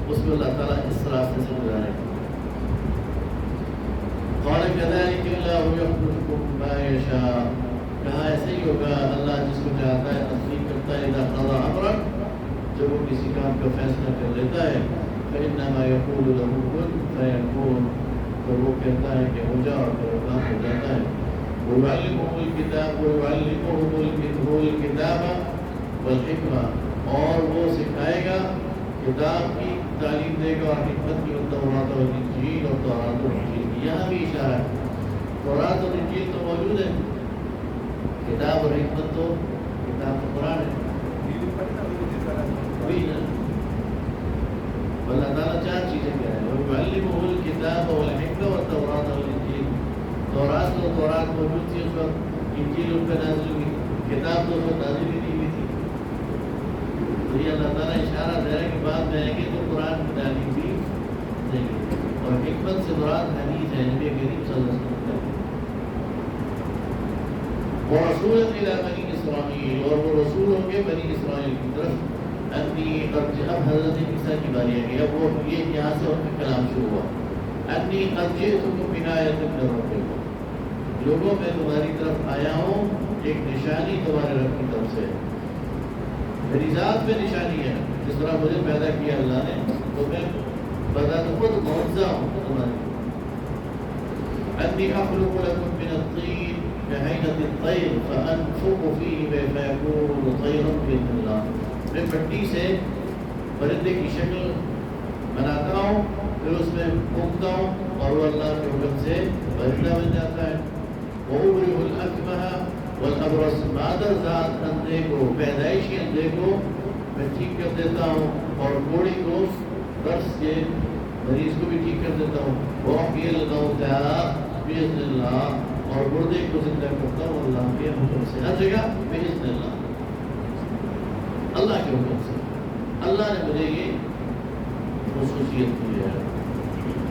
اس کو اللہ تعالیٰ اس راستے سے گزارے۔ قال كذلك الله يخلق ما يشاء، کہا ایسے ہی ہوگا، اللہ جس کو چاہتا ہے تصدیق کرتا ہے، اذا قضى امرا، جب وہ کسی کام کا فیصلہ کر لیتا ہے، فانما يقول له كن فيكون، تو وہ کہتا ہے کہ ہو جا، اور پھر وہ کام ہو جاتا ہے۔ ويعلمهم الكتاب والحکمہ، اور وہ سکھائے گا، کتاب کی تعلیم دے گا اور حکمت کی، والتوراۃ والانجیل، اور تورات اور انجیل کی۔ یہاں بھی اشارہ ہے، تورات اور انجیل تو موجود ہے، کتاب اور حکمت تو کتاب تو قرآن ہے، اللہ تعالیٰ 4 چیزیں کہہ رہے ہیں، وَيُعَلِّمُهُ الْكِتَابَ وَالْحِكْمَةَ وَالتَّوْرَاةَ وَالْإِنْجِيلَ، تورات تو تورات موجود تھی اس وقت، انجیل ان پہ نازل ہوئی، کتاب تو اس وقت نازل ہی نہیں ہوئی تھی۔ تو یہ اللہ تعالیٰ اشارہ دے رہا ہے کہ بعد میں آئیں گے تو قرآن کی تعلیم بھی دیں گے، اور حکمت سے مراد حدیث ہے، نبی کریم صلی اللہ علیہ وسلم کا۔ ورسولا الى بنی اسرائیل، اور وہ رسول ہوں گے بنی اسرائیل کی طرف، انی قد، اب حضرت عیسیٰ کی باری آ گئی، اب وہ یہ یہاں سے ان کا کلام شروع ہوا، انی قد جئتکم بآیۃ من ربکم، لوگوں میں تمہاری طرف آیا ہوں ایک نشانی تمہارے رب کی طرف سے، میری ذات میں نشانی ہے، جس طرح مجھے پیدا کیا اللہ نے تو میں بذات خود معجزہ ہوں تمہارے، انی اخلق لکم من الطین كهيئة الطير فأنفخ فيه فيكون طيرا بإذن الله، میں مٹی سے پرندے کی شکل بناتا ہوں، پھر اس میں پھونکتا ہوں اور وہ اللہ کے حکم سے پرندہ بن جاتا ہے۔ وَأُبْرِئُ الْأَكْمَحَ وَالْأَبْرَصَ، مادر ذات اندھے کو، پیدائشی اندھے کو میں ٹھیک کر دیتا ہوں، اور کوڑی کو، درس کے مریض کو بھی ٹھیک کر دیتا ہوں۔ وَأُحْيِي الْمَوْتَىٰ بِإِذْنِ اللَّهِ، اور مردے کو زندہ کرتا ہوں اللہ کے حکم سے، ہر جگہ بإذن اللہ، اللہ کے حکم سے، اللہ نے مجھے یہ خصوصیت دی ہے۔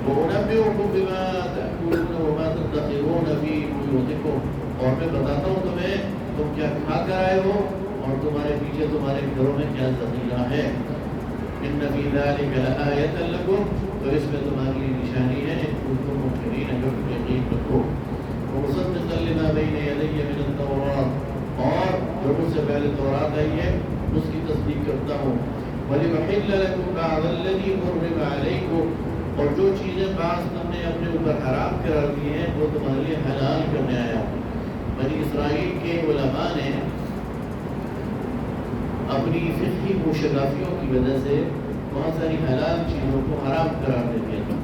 وَأُنَبِّئُكُم بِمَا تَأْكُلُونَ وَمَا تَدَّخِرُونَ فِي بُيُوتِكُمْ، اور میں بتاتا ہوں تمہیں تم کیا کھا کر آئے ہو اور تمہارے پیچھے تمہارے گھروں میں کیا ذخیرہ ہے۔ ان فی ذلک لآیۃ لکم، تو اس میں تمہارے لیے نشانی ہے ان کنتم مؤمنین، اگر تم یقین رکھو. ومصدقا لما بین یدی من التوراۃ، اور جو مجھ سے پہلے تورات آئی ہے اس کی تصدیق کرتا ہوں. وَلِأُحِلَّ لَكُمْ بَعْضَ الَّذِي حُرِّمَ عَلَيْكُمْ، اور جو چیزیں بعض تم نے اپنے اوپر حرام قرار دی ہیں وہ تمہارے لیے حلال کرنے آیا. بنی اسرائیل کے علماء نے اپنی فقہی موشگافیوں کی وجہ سے بہت ساری حلال چیزوں کو حرام قرار دے دیا تھا،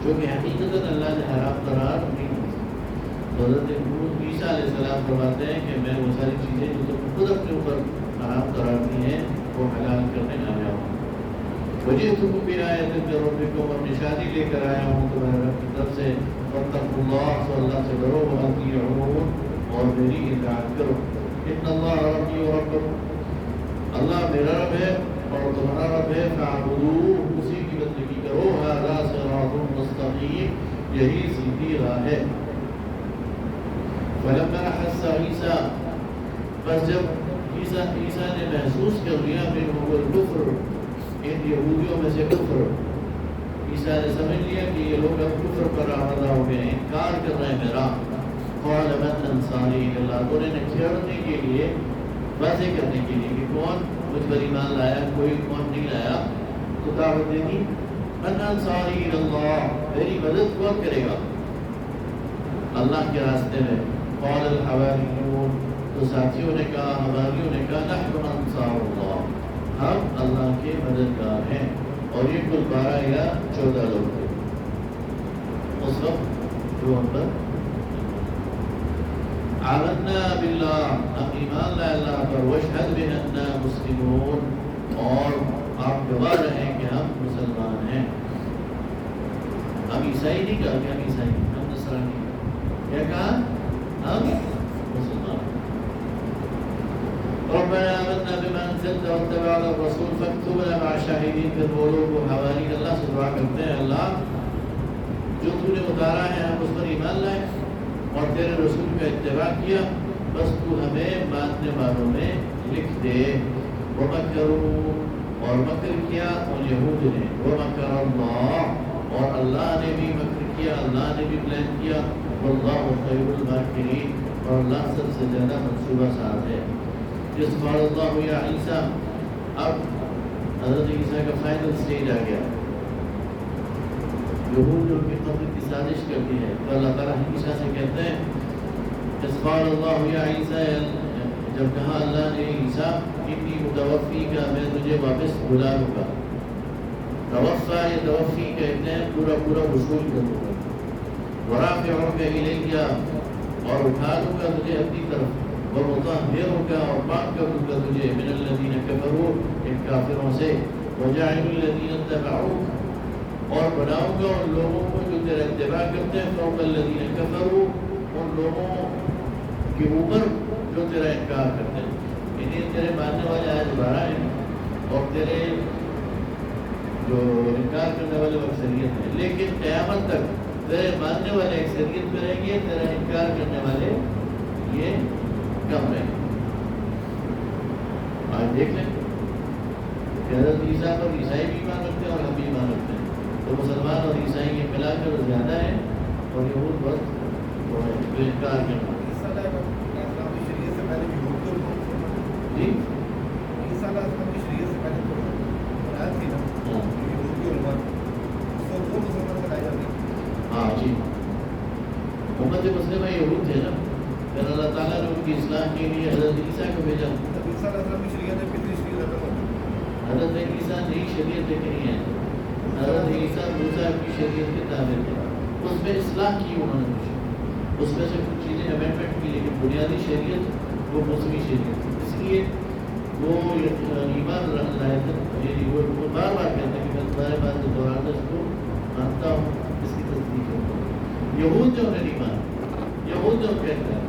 جو کہ حقیقتاً اللہ نے حرام قرار نہیں دی. حضرت عیسیٰ علیہ السلام فرماتے ہیں کہ میں وہ ساری چیزیں جو تم خود اپنے اوپر حرام قرار دی ہیں وہ حلال کرنے آیا ہوں. وجئتکم بآیۃ من ربکم، اور نشانی لے کر آیا ہوں تمہارے رب کی طرف سے. واتقوا اللہ، سو اللہ سے ڈرو. وأطیعون، اور میری اطاعت کرو. ان اللہ ربی وربکم، اللہ میرا رب ہے اور تمہارا رب ہے. فاعبدوہ، اسی کی بندگی کرو. ھذا صراط مستقیم، یہی سیدھی راہ ہے. فلما احس عیسیٰ، بس جب عیسیٰ نے محسوس کر لیا منہم الکفر، ان یہودیوں میں سے کفر، عیسیٰ نے سمجھ لیا کہ یہ لوگ اب کفر پر آمادہ ہو گئے ہیں، انکار کر رہے ہیں میرا. قال من انصاری الی اللہ، تو انہیں کھیڑنے کے لیے، واضح کرنے کے لیے کہ کون مجھ پر ایمان لایا، کوئی کون نہیں لایا، تو دعوت دے دی. من انصاری الی اللہ، میری مدد کون کرے گا اللہ کے راستے میں. قال الحواریون، تو ساتھیوں نے کہا، حواریوں نے کہا، نحن انصار اللہ، ہم اللہ کے مددگار ہیں. اور یہ کل 12 یا 14 لوگ تھے اس وقت جو ہم پر. آمنا باللہ، ہم ایمان لائے اللہ پر. واشہد بأننا مسلمون، اور آپ گواہ رہیں کہ ہم مسلمان ہیں. ہم عیسائی نہیں کہا کہ ہم عیسائی، ہم نصرانی، کیا کہا؟ ہم مسلمان. ربنا آمنا بما انزلت واتبعنا الرسول فاكتبنا مع الشاهدين. پھر وہ لوگ حوالی اللہ سے دعا کرتے ہیں، اللہ جو تو نے اتارا ہے ہم اس پر ایمان لائے اور تیرے رسول کا اتباع کیا، بس تو ہمیں ماننے والوں میں لکھ دے. ومکروا، اور مکر کیا ان یہود نے. ومکر اللہ، اور اللہ نے بھی مکر کیا، اللہ نے بھی پلان کیا. واللہ خیر الماکرین، اور اللہ سب سے زیادہ منصوبہ ساز ہے. جس قال اللہ یا عیسیٰ، اب حضرت عیسیٰ کا فائنل سٹیج آ گیا. یہود جو ان کی قتل کی سازش کرتی ہے تو اللہ تعالیٰ عیسیٰ سے کہتے ہیں، جس قال اللہ یا عیسیٰ، جب کہا اللہ نے عیسیٰ، انی متوفی کا، میں تجھے واپس بلا لوں گا. توفا یا توفی کہتے ہیں پورا پورا وصول کر دوں گا. ورافعک الیہ، اور اٹھا لوں گا تجھے اپنی طرف. ومطہرک، اور پاک کر دوں گا تجھے. من الذین کفروا، ان کافروں سے. وجاعل الذین اتبعوک، اور بناؤں گا ان لوگوں کو جو تیرا اتباع کرتے ہیں. فوق الذین کفروا، ان لوگوں کے اوپر جو تیرا انکار کرتے ہیں. انہیں تیرے ماننے والے آج 12 ہیں اور تیرے جو انکار کرنے والے اکثریت ہیں، لیکن قیامت تک تیرے ماننے والے اکثریت میں رہیں گے، تیرا انکار کرنے والے یہ کم رہیں گے. آج دیکھ لیں کہ حضرت عیسیٰ پر عیسائی بھی ایمان رکھتے ہیں اور ہم بھی ایمان رکھتے ہیں، تو مسلمان اور عیسائی یہ ملا کر زیادہ ہے اور یہود بس وہ ہے جو انکار کرنا. جی ہاں جی، امت مسلمہ یہود تھے نا، پھر اللہ تعالیٰ نے ان کی اصلاح کے لیے حضرت عیسیٰ کو بھیجا. حضرت عیسیٰ نئی شریعت لے کے نہیں آئے. حضرت عیسیٰ موسیٰ کی شریعت کے تابع تھے، اس میں اصلاح کی انہوں نے کچھ، اس میں سے کچھ چیزیں امینڈمنٹ کی، لیکن بنیادی شریعت وہ موسمی شریعت تھی. اس لیے وہ ایمان لائے تھے. یعنی وہ بار بار کہتے ہیں کہ میں تمہارے پاس جو دوران ہے اس کو مانتا ہوں، اس کی تصدیق کرتا ہوں. یہود جو انہیں نہیں مانا، یہود جو کہتے ہیں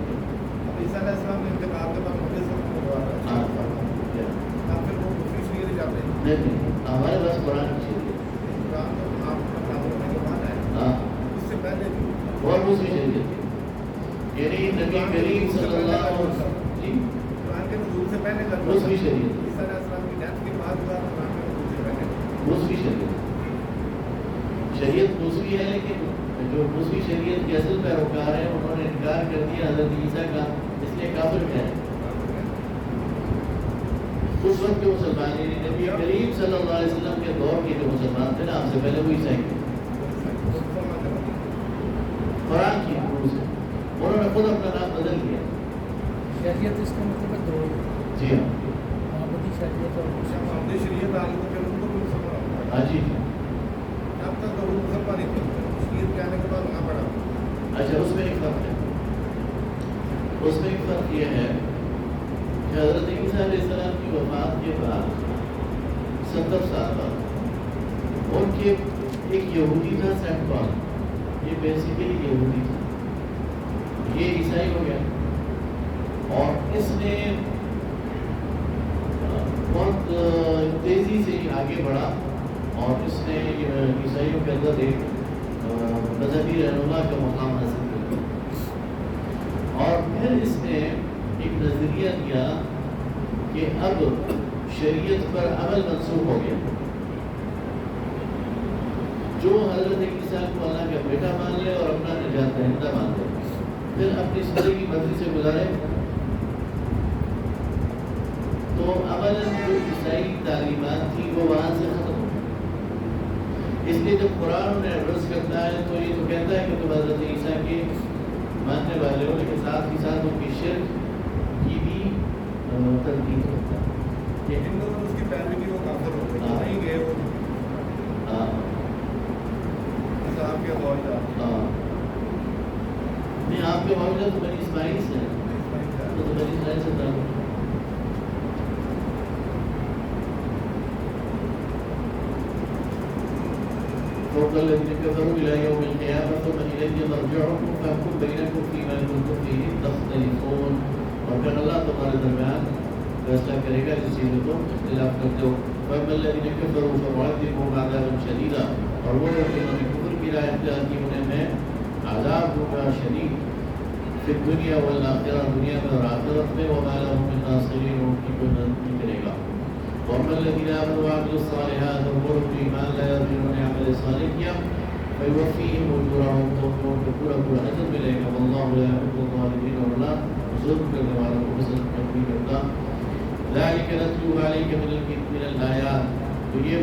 عیسیٰ علیہ السلام نے انتقال کے بعد مجھے سب کو دعا پھر وہ دوسری شریعت جاتے ہیں.
نہیں، ہمارے پاس قرآن کی شریعت،
قرآن تو آپ نے جو مانا ہے
ہاں
اس سے پہلے بھی
اور دوسری شریعت تھی. یعنی نبی کریم صلی اللہ علیہ وسلم جی
قرآن کے نزول سے پہلے کا
دوسری شریعت.
عیسیٰ علیہ السلام کی ڈیتھ کے بعد قرآن کے نزول سے پہلے
شریعت دوسری ہے، لیکن جو دوسری شریعت کے اصل پیروکار ہیں انہوں نے انکار کر دیا حضرت عیسیٰ کا، اس لیے کافر ٹھہرے۔ اس وقت کے مسلمان نبی کریم صلی اللہ علیہ وسلم کے دور کے جو مسلمان تھے نا، آپ سے پہلے وہ عیسائی تھے، قرآن کی حروف سے انہوں نے خود اپنا نام بدل دیا۔
شریعت اس کا مطلب ہے دو،
جی ہاں،
محمدی شریعت اور
محمدی شریعت عالم کے ان کو بھی مسلمان ہوتا ہے۔
ہاں جی،
اب تک تو وہ مسلمان نہیں تھے، شریعت کے آنے کے بعد وہاں پڑا۔
اچھا اس میں ایک فرق ہے، اس میں ایک فرق یہ ہے کہ حضرت عیسیٰ علیہ السلام کی وفات کے بعد 70 سال بعد ان کے ایک یہودی تھا سینٹ پال، یہ بیسیکلی یہودی تھا، یہ عیسائی ہو گیا، اور اس نے بہت تیزی سے آگے بڑھا، اور اس نے عیسائیوں کے اندر ایک مذہبی رہنما کا مقام حاصل کر لیا، اور پھر اس نے ایک نظریہ دیا کہ اب شریعت پر عمل منسوخ ہو گیا، جو حضرت عیسیٰ کو اللہ کا بیٹا مان لے اور اپنا نجات دہندہ مان لے، پھر اپنی زندگی مرضی سے گزارے، تو عملاً جو عیسائی تعلیمات تھی وہ وہاں سے ختم ہو گئی۔ اس لیے جب قرآن انہیں ایڈریس کرتا ہے تو یہ تو کہتا ہے کہ تم حضرت عیسیٰ کے ماننے والے ہو، لیکن ساتھ ہی ساتھ ان کی شرک کی بھی تردید ہوتا ہے۔
یہ ہندو نے اس کی پیروی کی، وہ کافر ہو گئے، نہیں گئے وہ آپ کے معاوضہ۔
نہیں، آپ کے معاوضہ تو بنی اسماعیل سے ہے، تو بنی اسماعیل سے تعلق ہے۔ فوق الذين كفروا إلى يوم القيامة ثم إليه مرجعكم فأحكم بينكم فيما كنتم فيه تختلفون، اور پھر اللہ تمہارے درمیان فیصلہ کرے گا جس چیز میں تم اختلاف کرتے ہو۔ فأما الذين كفروا فمعذبهم عذابا شديدا، اور وہ لوگ جنہوں نے کفر کی راہ اختیار کی انہیں میں عذاب ہوگا شدید فی الدنیا والآخرہ، دنیا میں اور آخرت میں، وما لهم من ناصرین، ان کی کوئی مدد نہیں کرے گا۔ وأما الذين آمنوا وعملوا الصالحات وقولوا في ایمان لا يرجون عمل صالح کیا فيوفيهم أجورهم، تو ان کو پورا پورا اجر ملے گا، والله لا يحب الظالمين، اور اللہ ظلم کرنے والوں کو پسند نہیں کرتا۔ ذلك نتلو عليك من الآيات، تو یہ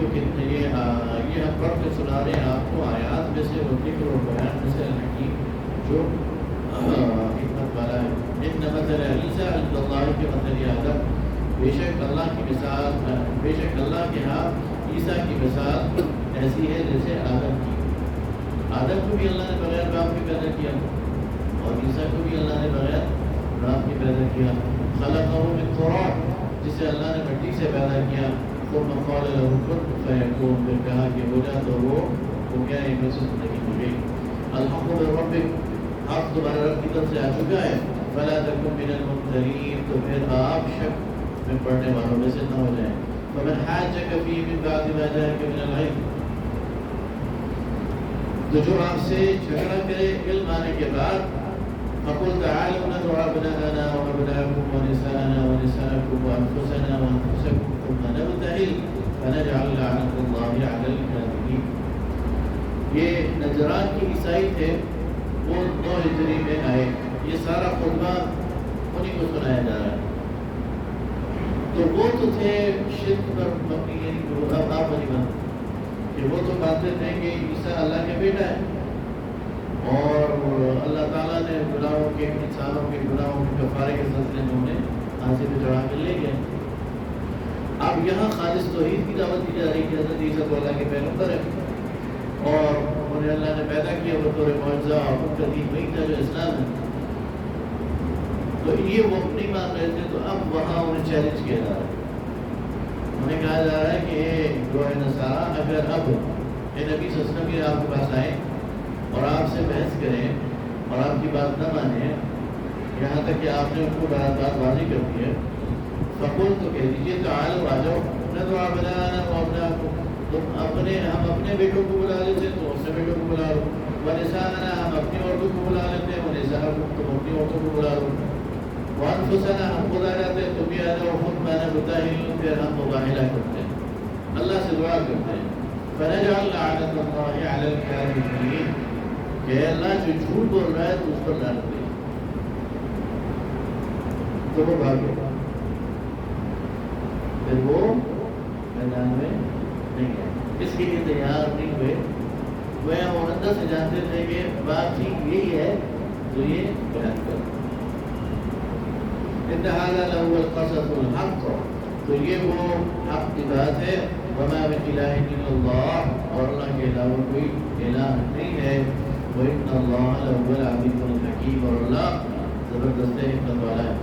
ہم پڑھ کے سنا رہے ہیں آپ کو آیات میں سے، وہ ذکر و بیان میں سے الحکیم جو حکمت والا ہے۔ ان مثل عیسیٰ عند اللہ کمثل آدم، بے شک اللہ کی مثال، بے شک اللہ کے ہاں عیسیٰ کی مثال ایسی ہے جیسے آدم کی۔ آدم کو بھی اللہ نے بغیر باپ کے پیدا کیا، اور عیسیٰ کو بھی اللہ نے بغیر باپ کے پیدا کیا۔ خلقہ من تراب، جسے اللہ نے مٹی سے پیدا کیا، ثم قال له كن فيكون، پھر کہا کہ ہو جا، تو وہ ہو گیا، ایک میں سے زندگی ہو گئی۔ الحق من ربک، حق تمہارے رب کی طرف سے آ چکا ہے، فلا تکن من الممترین، تو پھر آپ شک میں پڑھنے والوں میں سے نہ ہو جائیں۔ فمن حاجک فیہ من بعد ما جاءک من العلم، تو جو آپ سے جھگڑا کرے علم آنے کے بعد، فقل تعالوا ندعو ابناءنا وابناءکم ونساءنا ونساءکم وانفسنا وانفسکم ثم نبتہل فنجعل لعنۃ اللہ علی الکاذبین۔ یہ نجران کے عیسائی تھے، وہ 9 ہجری میں آئے، یہ سارا خطبہ انہیں کو سنایا جا رہا ہے۔ تو وہ تو تھے شرک پر مبنی، یعنی آپ کہ وہ تو مانتے تھے کہ عیسیٰ اللہ کا بیٹا ہے، اور اللہ تعالیٰ نے گناہوں کے، انسانوں کے گناہوں کے کفارے کے سلسلے میں انہیں پھانسی پہ چڑھا کے لے گئے۔ اب یہاں خالص توحید کی دعوت دی جا رہی کہ حضرت عیسیٰ تو اللہ کے پیغمبر ہے، اور انہیں اللہ نے پیدا کیا بطور معجزہ، اور ان کا دین وہی تھا جو اسلام ہے۔ تو یہ وہ نہیں مان رہے تھے، تو اب وہاں انہیں چیلنج کیا جا رہا ہے، انہیں کہا جا رہا ہے کہ جو ہے نصارہ، اگر اب نبی صلی اللہ علیہ وسلم کے آپ کے پاس آئیں اور آپ سے بحث کریں اور آپ کی بات نہ مانیں، یہاں تک کہ آپ نے ان کو بات واضح کر دی ہے، فقل، تو کہہ دیجیے تعالوا، آ جاؤ، ندعو ابناءنا وابناءکم، تم ہم اپنے بیٹوں کو بلا لیتے تو اپنے بیٹوں کو بلا لو، ونساءنا، ہم اپنی عورتوں کو بلا لیتے ہیں، ونساءکم، تم اپنی عورتوں کو بلا لو، وانفسنا، ہم خود آ جاتے ہیں، تم بھی آ جاؤ، خود میں نے بتائی، پھر ہم مباہلہ کرتے ہیں، اللہ سے دعا کرتے ہیں، فنجعل لعنت اللہ علی الکاذبین کہ اللہ جو جھوٹ بول رہا ہے تو اس پر لعنت دے تو وہ بھاگے پھر وہ میدان میں نہیں گئے، اس کے لیے تیار نہیں ہوئے۔ وہ اندر سے جانتے تھے کہ بات ٹھیک یہی ہے تو یہ بیان کر ان هذا لهو القصص الحق، تو یہ وہ حق کی بات ہے۔ وما من الہ الا اللہ، اور اللہ کے علاوہ کوئی الہ نہیں ہے۔ وان اللہ لهو العزیز الحکیم، اور اللہ زبردست حکمت والا ہے۔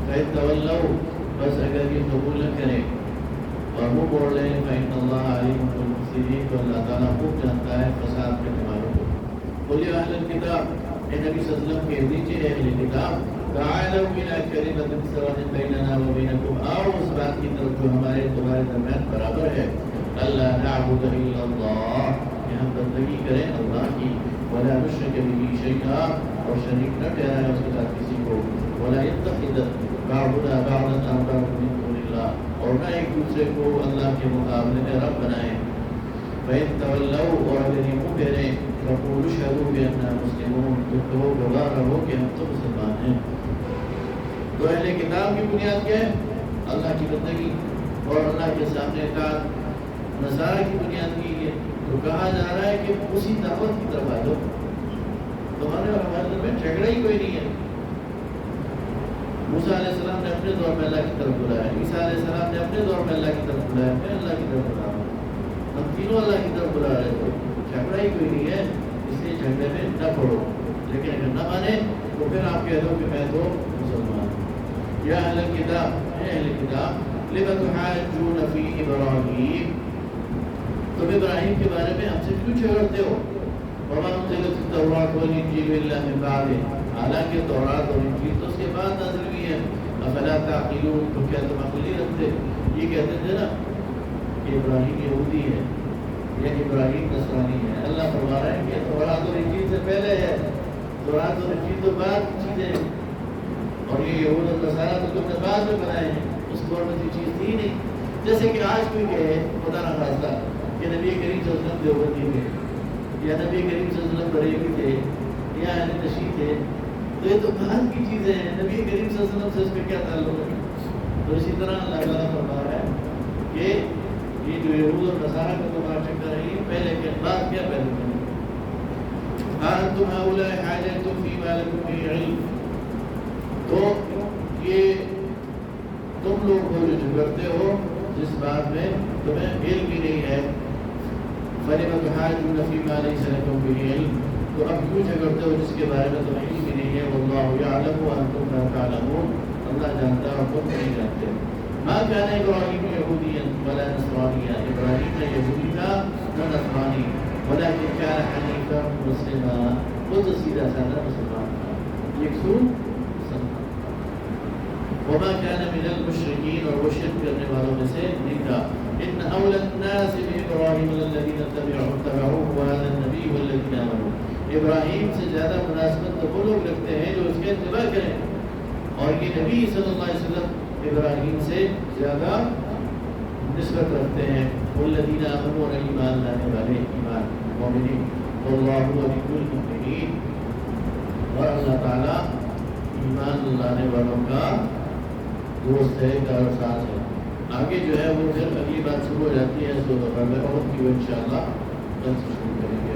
فإن تولوا، بس اگر یہ قبول نہ کریں اور وہ بول رہے ہیں فإن اللہ علیم بالمفسدین، تو اللہ تعالیٰ خوب جانتا ہے فساد کرنے والوں کو۔ قل یا اہل الکتاب، اے نبی صلی اللہ علیہ وسلم کہہ دیجیے اہل کتاب، تعالوا إلى كلمة سواء بيننا وبينكم، آؤ اس بات کی طرف جو ہمارے تمہارے درمیان برابر ہے، اللہ نعبد الا اللہ، کہ ہم بندگی کریں اللہ کی، ولا نشرک به شیئا، اور شریک نہ ٹھہرائیں اس کے ساتھ کسی کو، ولا يتخذ بعضنا بعضا اربابا من دون اللہ، اور نہ ایک دوسرے کو اللہ کے مقابلے میں رب بنائیں۔ فإن تولوا، اور اگر یہ منہ پھیریں، فقولوا اشهدوا بأننا مسلمون، تو کہو گواہ رہو کہ ہم تو مسلمان ہیں۔ تو اہل کتاب کی بنیاد کیا ہے؟ اللہ کی بندگی اور اللہ کے سامنے اطاعت۔ نصارہ کی بنیاد کی ہے، تو کہا جا رہا ہے کہ اسی دعوت کی طرف آ جاؤ، تمہارے اور ہمارے درمیان جھگڑا ہی کوئی نہیں ہے۔ موسیٰ علیہ السلام نے اپنے دور میں اللہ کی طرف بلایا، عیسیٰ علیہ السلام نے اپنے دور میں اللہ کی طرف بلایا، میں اللہ کی طرف بلا رہا ہوں، ہم تینوں اللہ کی طرف بلا رہے تھے، جھگڑا ہی کوئی نہیں ہے، اس لیے جھگڑے میں نہ پڑو۔ لیکن اگر نہ مانے تو پھر آپ کہہ دو کہ میں تو مسلمان ہوں۔ یا اہل الکتاب، اے اہل کتاب، لم تحاجون فی ابراہیم، تم ابراہیم کے بارے میں ہم سے کیوں جھگڑتے ہو؟ وما انزلت التوراۃ والانجیل الا من بعدہ، حالانکہ تورات اور انجیل تو اس کے بعد نازل ہوئی ہے۔ افلا تعقلون، تو کیا تم عقل نہیں رکھتے؟ یہ کہتے تھے نا کہ ابراہیم یہودی ہے یا ابراہیم نصرانی ہے، اللہ فرما رہا ہے کہ تورات اور انجیل سے پہلے ہے، تورات اور انجیل تو بعد کی چیزیں ہیں، اور یہ یہود اور نصارہ تو تم نے بعد میں بنائے ہیں، اس دور میں کوئی چیز تھی نہیں۔ جیسے کہ آج کوئی کہے خدا نہ خواستہ کہ نبی کریم صلی اللہ علیہ وسلم دیوبندی تھے، یا نبی کریم صلی اللہ علیہ وسلم بریلوی تھے، یا اہل نشی تھے، تو یہ تو بعد کی چیزیں ہیں، نبی کریم صلی اللہ علیہ وسلم سے اس میں کیا تعلق ہے؟ تو اسی طرح اللہ تعالیٰ فرما رہا ہے کہ یہ جو یہود اور نصارہ کا تمہارا چکر ہے، یہ پہلے کے بعد کیا پہلے کے؟ انتم هؤلاء حاججتم فيما لكم به علم، تو یہ تم لوگ ہو جو جھگڑتے ہو جس بات میں تمہیں علم ہی نہیں ہے۔ فلم تحاجون فيما ليس لكم به علم، تو اب کیوں جھگڑتے ہو جس کے بارے میں تمہیں علم ہی نہیں ہے؟ واللہ يعلم وانتم لا تعلمون، اللہ جانتا ہے اور تم نہیں جانتے۔ ما كان ابراہیم یہودیا ولا نصرانیا، ابراہیم نہ یہودی تھا نہ نصرانی، ولكن كان حنیفا مسلما، وہ تو سیدھا سادہ مسلمان تھا، یکسو مسلمان۔ وما كان من المشرکین، اور وہ شرک کرنے والوں میں سے نہیں تھا۔ ان اولى الناس بابراہیم الذین اتبعوه وهذا النبی والذین آمنوا، ابراہیم سے زیادہ مناسبت تو وہ لوگ رکھتے ہیں جو اس کے اتباع کریں، اور یہ نبی صلی اللہ علیہ وسلم ابراہیم سے زیادہ نسبت رکھتے ہیں۔ والذین آمنوا، اور ایمان لانے والے، ایمان مومنین۔ واللہ ولی المؤمنین، اور اللہ تعالیٰ ایمان لانے والوں کا دوست ہے، کارساز ہے۔ آگے جو ہے وہ پھر اگلی بات شروع ہو جاتی ہے، سورۃ العہد کی، وہ انشاءاللہ کل سے شروع کریں گے۔